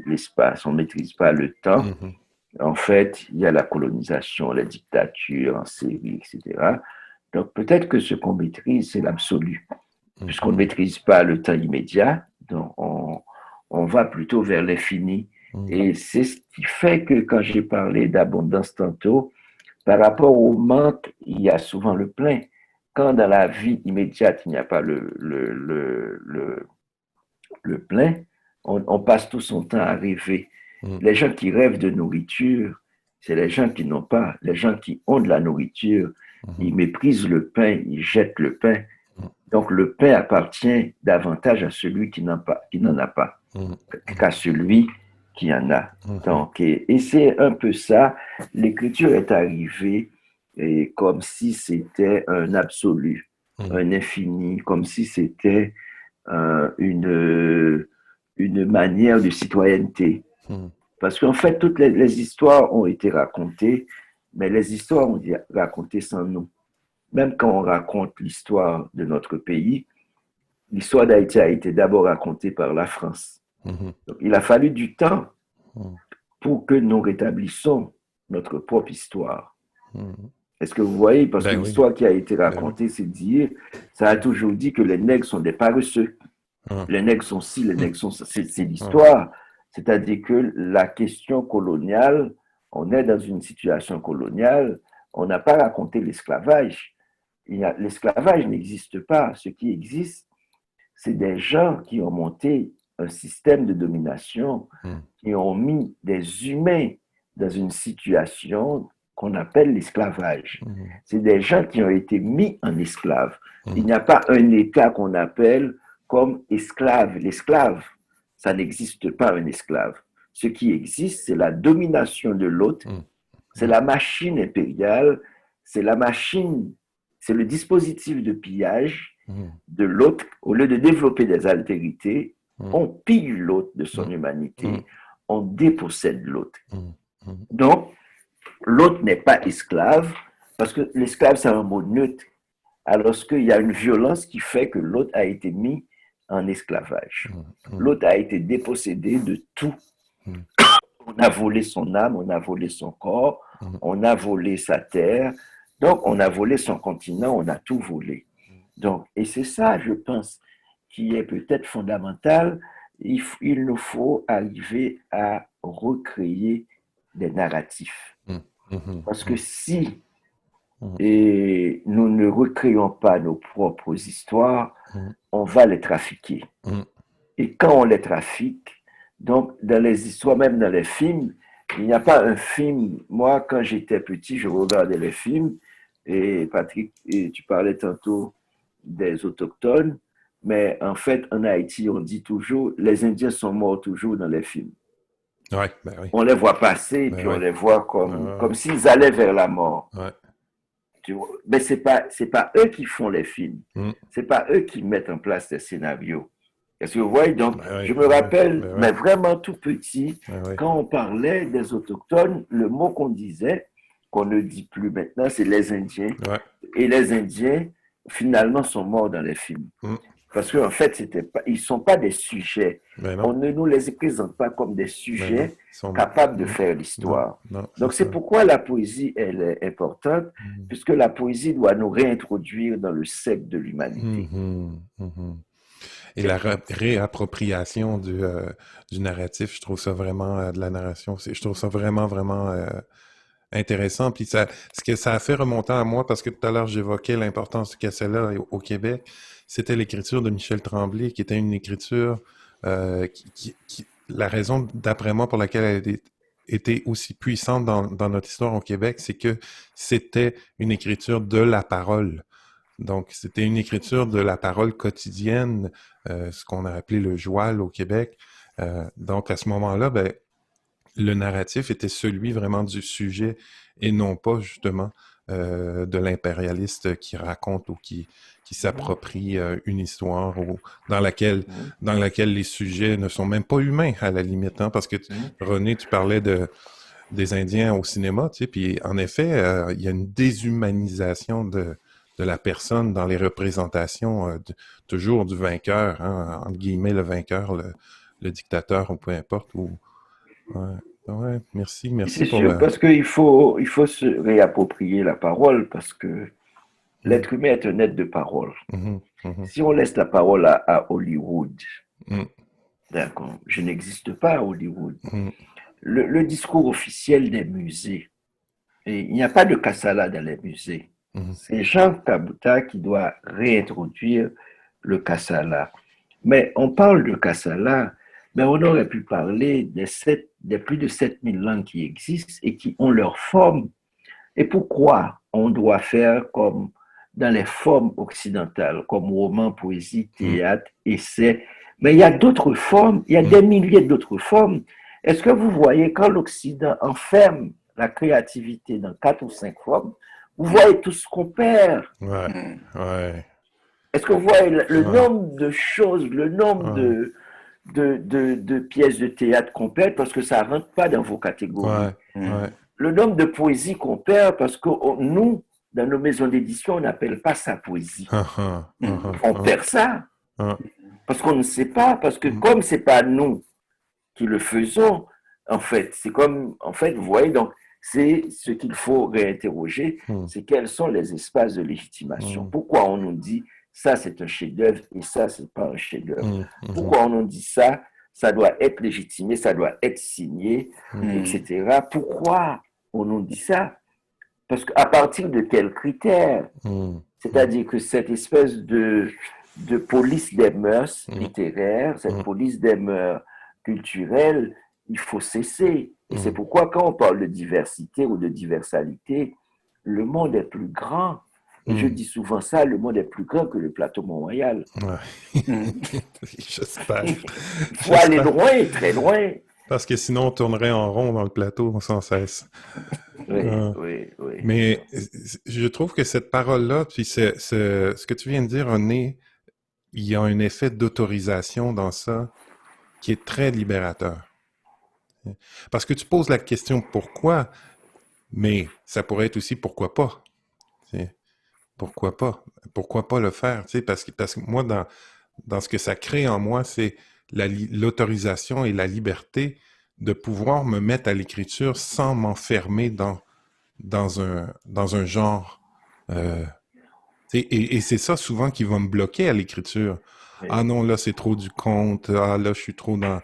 l'espace, on ne maîtrise pas le temps. Mhm, En fait, il y a la colonisation, la dictature en série, etc. Donc, peut-être que ce qu'on maîtrise, c'est l'absolu. Puisqu'on ne mhm, maîtrise pas le temps immédiat, donc on va plutôt vers l'infini. mhm, Et c'est ce qui fait que quand j'ai parlé d'abondance tantôt, par rapport au manque, il y a souvent le plein. Quand dans la vie immédiate, il n'y a pas le plein, on passe tout son temps à rêver. mhm, Les gens qui rêvent de nourriture, c'est les gens qui n'ont pas. Les gens qui ont de la nourriture, mhm, ils méprisent le pain, ils jettent le pain. Donc, le pain appartient davantage à celui qui n'en a pas qu'à celui qui en a. Donc, et c'est un peu ça. L'écriture est arrivée et comme si c'était un absolu, un infini, comme si c'était une manière de citoyenneté. Parce qu'en fait, toutes les histoires ont été racontées, mais les histoires ont été racontées sans nous. Même quand on raconte l'histoire de notre pays, l'histoire d'Haïti a été d'abord racontée par la France. Donc, il a fallu du temps pour que nous rétablissions notre propre histoire. Est-ce que vous voyez? Parce que l'histoire qui a été racontée, c'est dire, ça a toujours dit que les nègres sont des paresseux. Les nègres sont ci, les nègres sont ça. C'est l'histoire. C'est-à-dire que la question coloniale, on est dans une situation coloniale, on n'a pas raconté l'esclavage. L'esclavage n'existe pas. Ce qui existe, c'est des gens qui ont monté un système de domination, qui ont mis des humains dans une situation qu'on appelle l'esclavage. C'est des gens qui ont été mis en esclaves. Il n'y a pas un État qu'on appelle comme esclave. L'esclave, ça n'existe pas un esclave. Ce qui existe, c'est la domination de l'autre, c'est la machine impériale, c'est la machine, c'est le dispositif de pillage de l'autre. Au lieu de développer des altérités, on pille l'autre de son humanité, on dépossède l'autre. Donc, l'autre n'est pas esclave, parce que l'esclave, c'est un mot neutre, alors qu'il y a une violence qui fait que l'autre a été mis en esclavage. L'autre a été dépossédé de tout. On a volé son âme, on a volé son corps, on a volé sa terre, donc on a volé son continent, on a tout volé. Donc, et c'est ça, je pense, qui est peut-être fondamental. Il nous faut arriver à recréer des narratifs. Parce que si nous ne recréons pas nos propres histoires, on va les trafiquer. Et quand on les trafique, donc dans les histoires, même dans les films, il n'y a pas un film. Moi, quand j'étais petit, je regardais les films. Et Patrick, tu parlais tantôt des autochtones, mais en fait, en Haïti, on dit toujours, les Indiens sont morts toujours dans les films. Ouais, ben oui. On les voit passer, puis on les voit comme s'ils allaient vers la mort. Mais c'est pas eux qui font les films. C'est pas eux qui mettent en place les scénarios. Est-ce que vous voyez? Donc, je me rappelle, mais vraiment tout petit, quand on parlait des autochtones, le mot qu'on disait, qu'on ne dit plus maintenant, c'est les Indiens. Et les Indiens, finalement, sont morts dans les films. Parce qu'en fait, ils ne sont pas des sujets. On ne nous les présente pas comme des sujets capables de faire l'histoire. Donc, c'est pourquoi la poésie, elle est importante, puisque la poésie doit nous réintroduire dans le cercle de l'humanité. Et la réappropriation du narratif, je trouve ça vraiment, de la narration, je trouve ça vraiment, vraiment intéressant. Puis ce que ça a fait remonter à moi, parce que tout à l'heure, j'évoquais l'importance du cassella au Québec, c'était l'écriture de Michel Tremblay, qui était une écriture la raison, d'après moi, pour laquelle elle était aussi puissante dans notre histoire au Québec, c'est que c'était une écriture de la parole. Donc, c'était une écriture de la parole quotidienne, ce qu'on a appelé le joual au Québec. Donc, à ce moment-là, ben, le narratif était celui vraiment du sujet et non pas, justement, de l'impérialiste qui raconte ou qui s'approprie une histoire ou dans laquelle les sujets ne sont même pas humains, à la limite. Hein, parce que, René, tu parlais des Indiens au cinéma, tu sais, puis en effet, il y a une déshumanisation de la personne dans les représentations toujours du vainqueur, hein, entre guillemets le vainqueur, le dictateur ou peu importe. Merci C'est pour sûr, parce qu'il faut se réapproprier la parole, parce que l'être humain est un être de parole. Si on laisse la parole à Hollywood, d'accord, je n'existe pas à Hollywood. Le discours officiel des musées, et il n'y a pas de kassala dans les musées. C'est Jean Kabouta qui doit réintroduire le kassala. Mais on parle de kassala, mais on aurait pu parler des plus de 7000 langues qui existent et qui ont leur forme. Et pourquoi on doit faire comme dans les formes occidentales, comme roman, poésie, théâtre, essai. Mais il y a d'autres formes, il y a des milliers d'autres formes. Est-ce que vous voyez, quand l'Occident enferme la créativité dans 4 ou 5 formes, vous voyez tout ce qu'on perd. Ouais, ouais. Est-ce que vous voyez le Ouais. nombre de choses, le nombre de pièces de théâtre qu'on perd parce que ça ne rentre pas dans vos catégories. Ouais. Le nombre de poésie qu'on perd parce que nous, dans nos maisons d'édition, on n'appelle pas ça poésie. On perd ça parce qu'on ne sait pas, parce que comme ce n'est pas nous qui le faisons, en fait, c'est comme, en fait, vous voyez, donc, c'est ce qu'il faut réinterroger, c'est quels sont les espaces de légitimation. Pourquoi on nous dit ça c'est un chef-d'œuvre et ça c'est pas un chef-d'œuvre. Pourquoi on nous dit ça, ça doit être légitimé, ça doit être signé, etc. Pourquoi on nous dit ça? Parce qu'à partir de quels critères? C'est-à-dire que cette espèce de police des mœurs littéraires, cette police des mœurs culturelles, il faut cesser. Et c'est pourquoi quand on parle de diversité ou de diversalité, le monde est plus grand. Et je dis souvent ça, le monde est plus grand que le plateau Mont-Royal. Ouais. J'espère. Il faut aller loin, très loin. Parce que sinon, on tournerait en rond dans le plateau sans cesse. Oui. Mais je trouve que cette parole-là, puis ce que tu viens de dire, René, il y a un effet d'autorisation dans ça qui est très libérateur. Parce que tu poses la question pourquoi, mais ça pourrait être aussi pourquoi pas. Pourquoi pas? Pourquoi pas le faire? Parce que moi, dans ce que ça crée en moi, c'est l'autorisation et la liberté de pouvoir me mettre à l'écriture sans m'enfermer dans un genre. Et c'est ça souvent qui va me bloquer à l'écriture. Oui. Ah non, là, c'est trop du conte. Ah là, je suis trop dans...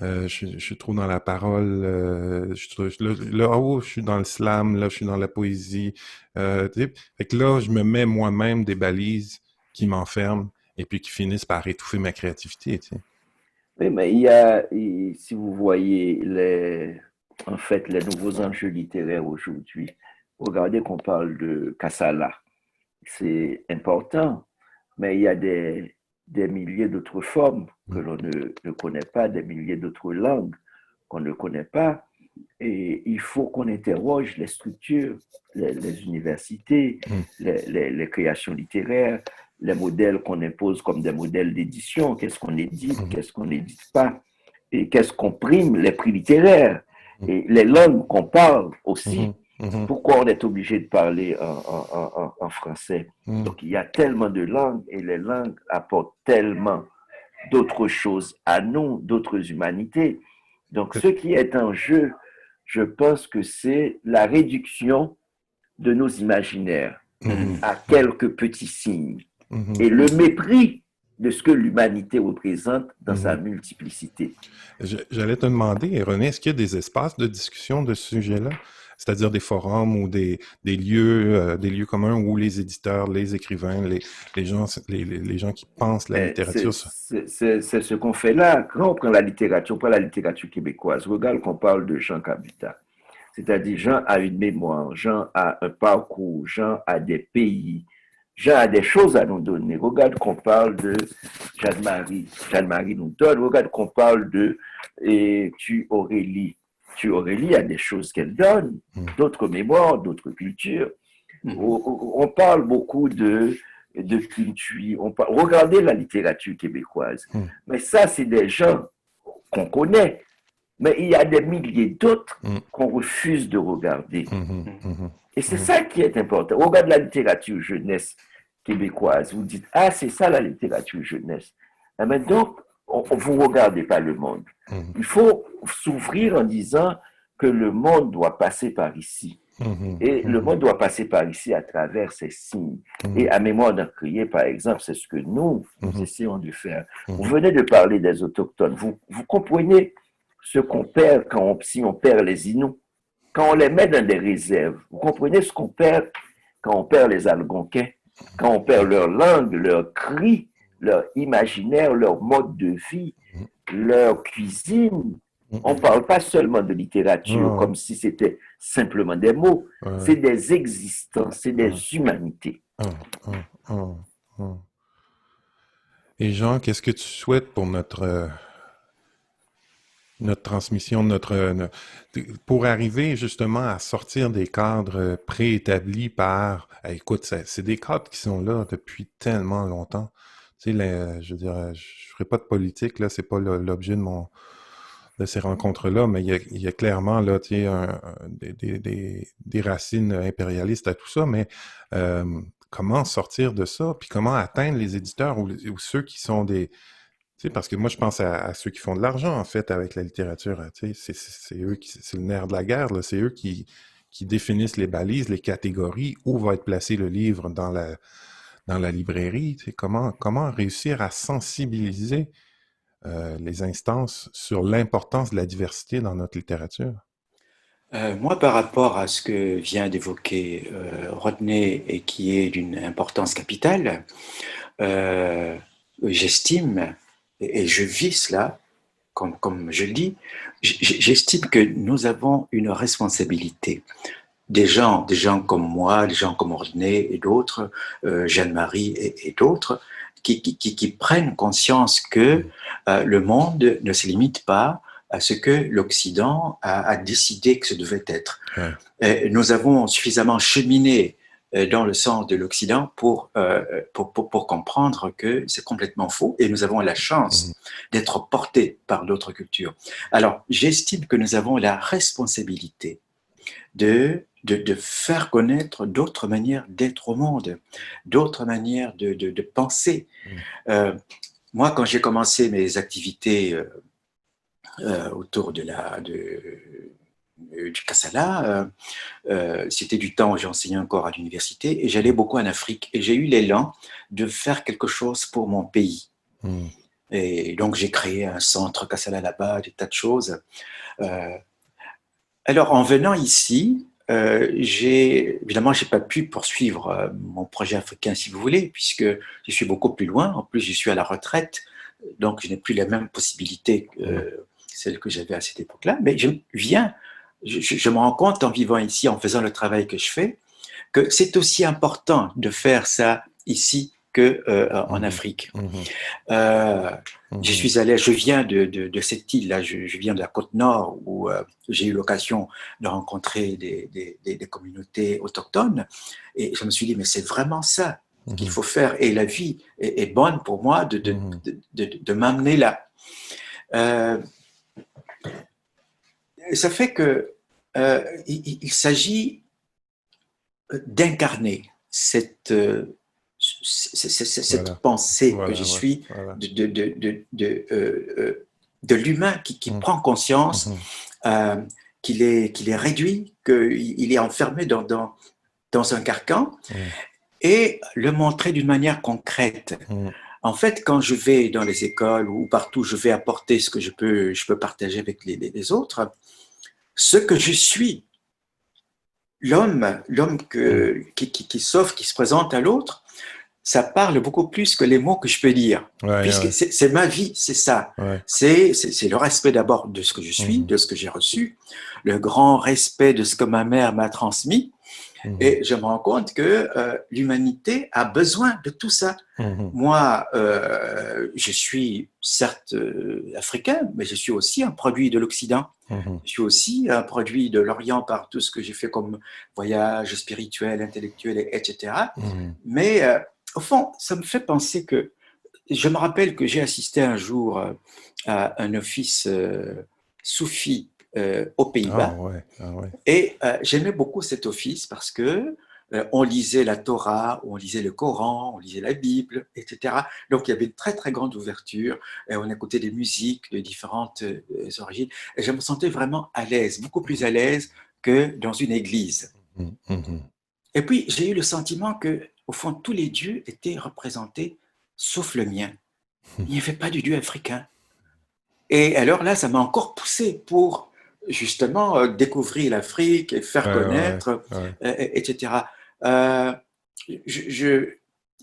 je suis trop dans la parole, là, je suis dans le slam, là, je suis dans la poésie. Fait que là, je me mets moi-même des balises qui m'enferment et puis qui finissent par étouffer ma créativité. Tu sais. Oui, mais si vous voyez en fait, les nouveaux enjeux littéraires aujourd'hui, regardez qu'on parle de Kassala. C'est important, mais il y a des milliers d'autres formes que l'on ne connaît pas, des milliers d'autres langues qu'on ne connaît pas. Et il faut qu'on interroge les structures, les universités, les créations littéraires, les modèles qu'on impose comme des modèles d'édition, qu'est-ce qu'on édite, qu'est-ce qu'on n'édite pas, et qu'est-ce qu'on prime, les prix littéraires, et les langues qu'on parle aussi. Pourquoi on est obligé de parler en français? Donc, il y a tellement de langues et les langues apportent tellement d'autres choses à nous, d'autres humanités. Donc, ce qui est en jeu, je pense que c'est la réduction de nos imaginaires à quelques petits signes et le mépris de ce que l'humanité représente dans sa multiplicité. J'allais te demander, René, est-ce qu'il y a des espaces de discussion de ce sujet-là? C'est-à-dire des forums ou des lieux communs où les éditeurs, les écrivains, les gens qui pensent la littérature... C'est ce qu'on fait là. Quand on prend la littérature québécoise, regarde qu'on parle de Jean Kabuta. C'est-à-dire, Jean a une mémoire, Jean a un parcours, Jean a des pays, Jean a des choses à nous donner. Regarde qu'on parle de Jeanne-Marie. Jeanne-Marie nous donne. Regarde qu'on parle de Aurélie. Aurélie a des choses qu'elle donne, d'autres mémoires, d'autres cultures. On parle beaucoup de culture. Regardez la littérature québécoise. Mais ça, c'est des gens qu'on connaît. Mais il y a des milliers d'autres qu'on refuse de regarder. Et c'est ça qui est important. Regarde la littérature jeunesse québécoise. Vous dites, ah, c'est ça la littérature jeunesse. Mais donc, vous ne regardez pas le monde. Il faut s'ouvrir en disant que le monde doit passer par ici. Et le monde doit passer par ici à travers ces signes. Et à mémoire d'un crier, par exemple, c'est ce que nous essayons de faire. Vous venez de parler des Autochtones. Vous comprenez ce qu'on perd si on perd les Inuits, quand on les met dans des réserves. Vous comprenez ce qu'on perd quand on perd les Algonquins, quand on perd leur langue, leur cri, leur imaginaire, leur mode de vie, leur cuisine. On ne parle pas seulement de littérature comme si c'était simplement des mots. C'est des existences, c'est des humanités. Hum, hum, hum, hum. Et Jean, qu'est-ce que tu souhaites pour notre transmission, pour arriver justement à sortir des cadres préétablis par, écoute, c'est des cadres qui sont là depuis tellement longtemps. Tu sais, je veux dire, je ferai pas de politique, là, c'est pas l'objet de ces rencontres-là, mais il y a clairement, là, tu sais, des racines impérialistes à tout ça, mais euh, comment sortir de ça, puis comment atteindre les éditeurs ou ceux qui sont des, tu sais, parce que moi, je pense à ceux qui font de l'argent, en fait, avec la littérature. Tu sais, c'est eux c'est le nerf de la guerre, là. C'est eux qui définissent les balises, les catégories, où va être placé le livre dans la librairie. Tu sais, comment réussir à sensibiliser les instances sur l'importance de la diversité dans notre littérature? Moi, par rapport à ce que vient d'évoquer Rodney et qui est d'une importance capitale, euh, j'estime, et je vis cela, comme je le dis, j'estime que nous avons une responsabilité. Des gens comme moi, des gens comme Rodney et d'autres, Jeanne-Marie et d'autres, qui prennent conscience que le monde ne se limite pas à ce que l'Occident a décidé que ce devait être. Ouais. Nous avons suffisamment cheminé dans le sens de l'Occident pour comprendre que c'est complètement faux et nous avons la Mhm. chance d'être portés par d'autres cultures. Alors, j'estime que nous avons la responsabilité de faire connaître d'autres manières d'être au monde, d'autres manières de penser. Mhm. Euh, Moi, quand j'ai commencé mes activités autour du Kassala, c'était du temps où j'enseignais encore à l'université et j'allais beaucoup en Afrique. Et j'ai eu l'élan de faire quelque chose pour mon pays. Mhm. Et donc, j'ai créé un centre Kassala là-bas, des tas de choses. Euh, alors, en venant ici, évidemment, j'ai pas pu poursuivre mon projet africain, si vous voulez, puisque je suis beaucoup plus loin. En plus, je suis à la retraite, donc je n'ai plus les mêmes possibilités que Mhm. celles que j'avais à cette époque-là. Mais je me rends compte en vivant ici, en faisant le travail que je fais, que c'est aussi important de faire ça ici que en Mhm. Afrique. Mhm. Euh, Mhm. je viens de cette île-là, je viens de la côte nord où j'ai eu l'occasion de rencontrer des communautés autochtones et je me suis dit, mais c'est vraiment ça qu'il Mhm. faut faire et la vie est bonne pour moi Mhm. de m'amener là. Euh, Ça fait que il s'agit d'incarner cette Voilà. pensée que je Voilà, ouais. suis Voilà. de, de, de, de, de, de l'humain qui Mhm. prend conscience Mhm. euh, qu'il est réduit, qu'il est enfermé dans un carcan Mhm. et le montrer d'une manière concrète. Mhm. En fait, quand je vais dans les écoles ou partout, je vais apporter ce que je peux partager avec les autres, ce que je suis, Mhm. qui s'offre, qui se présente à l'autre, ça parle beaucoup plus que les mots que je peux dire. Ouais, Puisque ouais, c'est ma vie, c'est ça. ouais. C'est le respect d'abord de ce que je suis, Mhm. de ce que j'ai reçu, le grand respect de ce que ma mère m'a transmis. Mhm. Et je me rends compte que l'humanité a besoin de tout ça. Mhm. Moi, je suis certes africain, mais je suis aussi un produit de l'Occident. Mhm. Je suis aussi un produit de l'Orient par tout ce que j'ai fait comme voyage spirituel, intellectuel, etc. Mhm. Mais au fond, ça me fait penser que je me rappelle que j'ai assisté un jour à un office soufi aux Ah Pays-Bas ouais, ah ouais. et j'aimais beaucoup cet office parce que on lisait la Torah, on lisait le Coran, on lisait la Bible, etc. Donc il y avait une très très grande ouverture et on écoutait des musiques de différentes origines et je me sentais vraiment à l'aise, beaucoup plus à l'aise que dans une église. Mhm. Mhm. Et puis j'ai eu le sentiment que au fond tous les dieux étaient représentés sauf le mien. Il n'y avait pas de dieu africain. Et alors là, ça m'a encore poussé pour justement découvrir l'Afrique et faire Ouais, ouais, connaître, ouais. etc. Euh, je,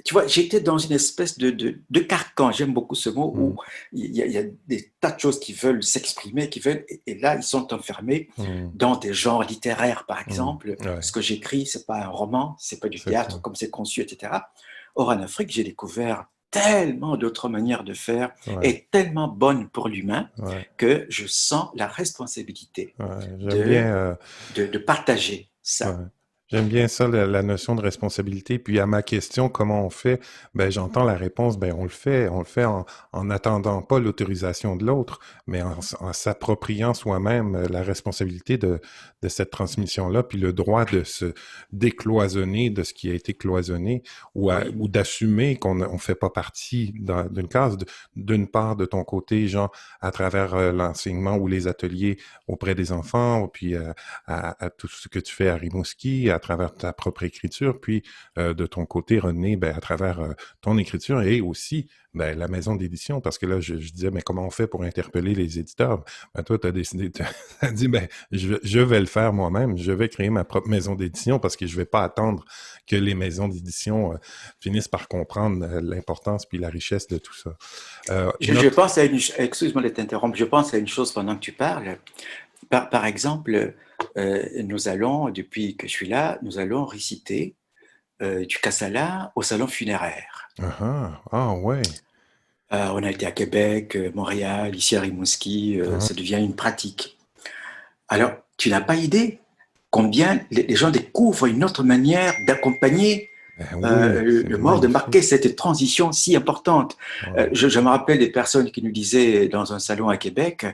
tu vois, j'étais dans une espèce de carcan, j'aime beaucoup ce mot, où il y a des tas de choses qui veulent s'exprimer, et là, ils sont enfermés dans des genres littéraires, par exemple. Ouais, Ce que j'écris, c'est pas un roman, c'est pas du c'est ça. théâtre comme c'est conçu, etc. Or, en Afrique, j'ai découvert tellement d'autres manières de faire Ouais, et tellement bonnes pour l'humain ouais, que je sens la responsabilité ouais. J'aime de, bien. de partager Ouais. ça. J'aime bien ça, la notion de responsabilité. Puis à ma question, comment on fait? Ben, j'entends la réponse, ben, on le fait en n'attendant pas l'autorisation de l'autre, mais en s'appropriant soi-même la responsabilité de cette transmission-là, puis le droit de se décloisonner de ce qui a été cloisonné, Oui, ou d'assumer qu'on on fait pas partie d'une case. D'une part, de ton côté, genre, à travers l'enseignement ou les ateliers auprès des enfants, puis à tout ce que tu fais à Rimouski, à travers ta propre écriture, puis de ton côté, René, ben, à travers ton écriture et aussi ben, la maison d'édition, parce que là, je disais, mais comment on fait pour interpeller les éditeurs? Ben, toi, tu as décidé, tu as dit, ben, je vais le faire moi-même, je vais créer ma propre maison d'édition parce que je vais pas attendre que les maisons d'édition finissent par comprendre l'importance puis la richesse de tout ça. je Notre... pense excuse-moi de t'interrompre, je pense à une chose pendant que tu parles. Par exemple, nous allons, depuis que je suis là, nous allons réciter du Kassala au salon funéraire. Ah, ouais. On a été à Québec, Montréal, ici à Rimouski, Ah, ça devient une pratique. Alors, tu n'as pas idée combien les gens découvrent une autre manière d'accompagner ben oui, c'est le mort, de marquer magnifique. cette transition si importante. Wow. Je me rappelle des personnes qui nous disaient dans un salon à Québec,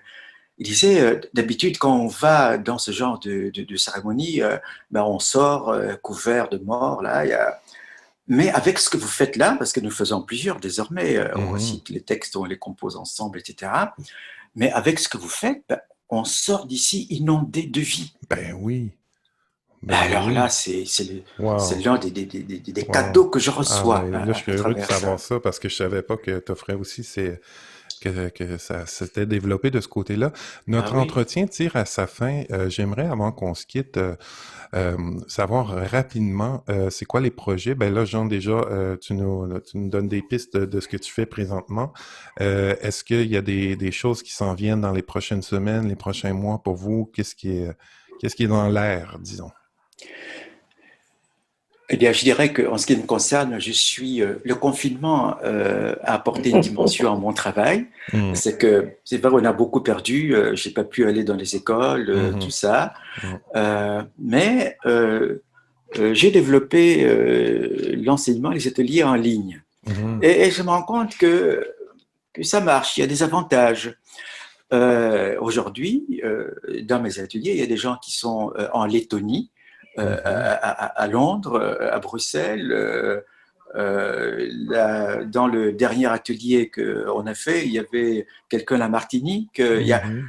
ils disaient, d'habitude, quand on va dans ce genre de cérémonie, ben, on sort couvert de mort, là, mais avec ce que vous faites là, parce que nous faisons plusieurs désormais, on Mhm. cite les textes, on les compose ensemble, etc. Mais avec ce que vous faites, ben, on sort d'ici inondé de vie. Ben oui, ben Alors là, oui. c'est Wow, l'un des wow. cadeaux que je Ah reçois ben là, je suis à heureux de travers savoir ça. ça parce que je savais pas que tu offrais aussi que ça s'était développé de ce côté-là. Ah Notre oui. entretien tire à sa fin. J'aimerais, avant qu'on se quitte, euh, savoir rapidement c'est quoi les projets. Ben là, Jean, déjà, tu nous donnes des pistes de ce que tu fais présentement. Est-ce qu'il y a des choses qui s'en viennent dans les prochaines semaines, les prochains mois pour vous? Qu'est-ce qui est dans l'air, disons? Eh bien, je dirais qu'en ce qui me concerne, le confinement a apporté une dimension à mon travail. Mm. C'est que c'est vrai, on a beaucoup perdu. J'ai pas pu aller dans les écoles, tout Mhm. ça. Mm. Mais j'ai développé l'enseignement, les ateliers en ligne. Mhm. Et je me rends compte que ça marche. Il y a des avantages. Aujourd'hui, dans mes ateliers, il y a des gens qui sont en Lettonie, Mhm. à Londres, à Bruxelles. Dans le dernier atelier qu'on a fait, il y avait quelqu'un à la Martinique. Mhm.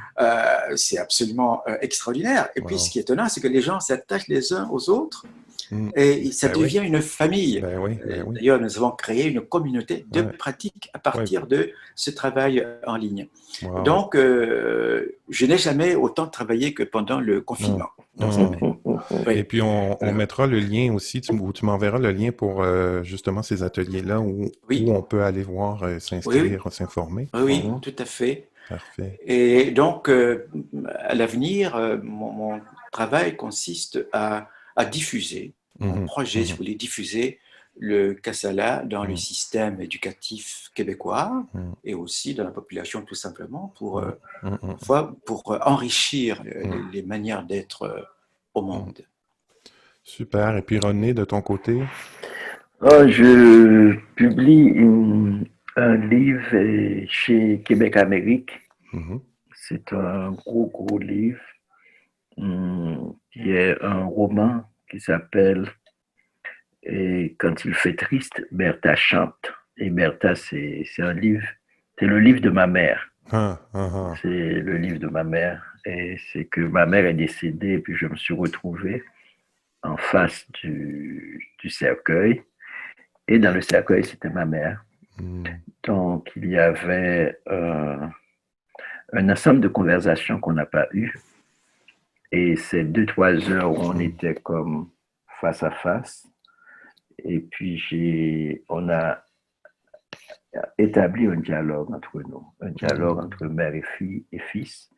C'est absolument extraordinaire. Et puis, ce Wow. qui est étonnant, c'est que les gens s'attachent les uns aux autres Mm. et ça Ben oui, devient une famille. ben oui, ben oui. D'ailleurs, nous avons créé une communauté de Ouais, pratiques à ouais. partir de ce travail en ligne. Wow. Donc, je n'ai jamais autant travaillé que pendant le Mm. confinement, dans ce Mm. domaine. Oui. Et puis on mettra le lien aussi, ou tu m'enverras le lien pour justement ces ateliers-là où Oui, on peut aller voir, oui, oui, s'inscrire, s'informer. oui, oui, tout à fait. Parfait. Et donc, à l'avenir, mon travail consiste à diffuser, mon Mhm. projet, si vous Mhm. voulez, diffuser le Kassala dans le Mhm. système éducatif québécois Mhm. et aussi dans la population tout simplement Mhm. Mhm. pour enrichir Mhm. les manières d'être au Mhm. monde. Super. Et puis René, de ton côté? Oh, je publie un livre chez Québec Amérique. Mhm. C'est un gros livre qui est un roman qui s'appelle Et quand il fait triste, Bertha chante. Et Bertha, c'est un livre, c'est le livre de ma mère. Ah, ah, ah. C'est le livre de ma mère. Et c'est que ma mère est décédée, et puis je me suis retrouvé en face du cercueil. Et dans le cercueil, c'était ma mère. Mm. Donc, il y avait un ensemble de conversations qu'on n'a pas eues. Et ces 2-3 heures où on Mm. était comme face à face. Et puis, on a établi un dialogue entre nous, un dialogue entre mère et fils.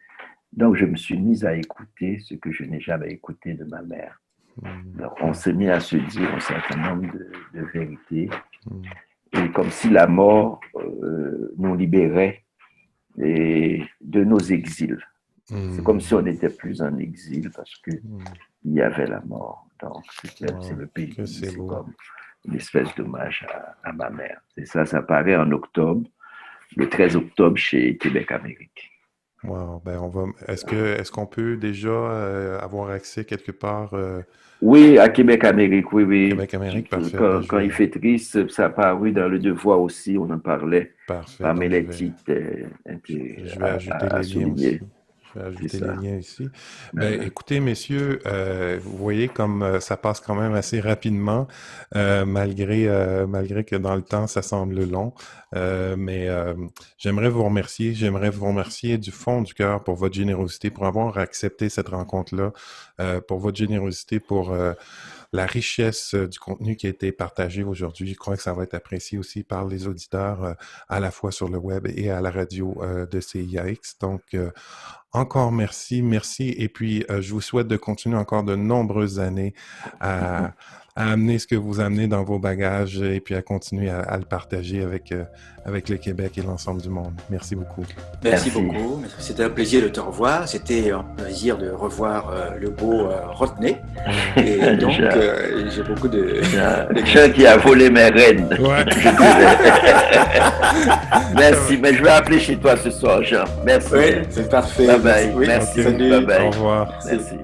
Donc, je me suis mise à écouter ce que je n'ai jamais écouté de ma mère. Donc, on s'est mis à se dire un certain nombre de vérités. Et comme si la mort nous libérait de nos exils. C'est comme si on n'était plus en exil parce qu'il y avait la mort. Donc, c'est le pays. C'est comme une espèce d'hommage à ma mère. Et ça paraît en octobre, le 13 octobre chez Québec Amérique. Wow. Ben est-ce qu'on peut déjà avoir accès quelque part? Oui, à Québec Amérique, oui. Québec Amérique, parfait. Quand il fait triste, ça a paru dans le Devoir aussi, on en parlait. Parfait. Parmi les titres je vais ajouter les liens aussi. Je vais ajouter les liens ici. Ben, écoutez, messieurs, vous voyez comme ça passe quand même assez rapidement, malgré que dans le temps, ça semble long. Mais j'aimerais vous remercier du fond du cœur pour votre générosité, pour avoir accepté cette rencontre-là, pour votre générosité, pour la richesse du contenu qui a été partagé aujourd'hui. Je crois que ça va être apprécié aussi par les auditeurs à la fois sur le web et à la radio de CIAX. Donc, encore merci. Et puis, je vous souhaite de continuer encore de nombreuses années à amener ce que vous amenez dans vos bagages et puis à continuer à le partager avec le Québec et l'ensemble du monde. Merci beaucoup. Merci beaucoup. C'était un plaisir de te revoir. C'était un plaisir de revoir le beau Rodney. Et donc, j'ai beaucoup de... Jean qui a volé mes reines. Ouais. Merci, mais je vais appeler chez toi ce soir, Jean. Merci. Oui, c'est parfait. Bye bye. Oui, merci. salut. Bye bye. Au revoir. Merci.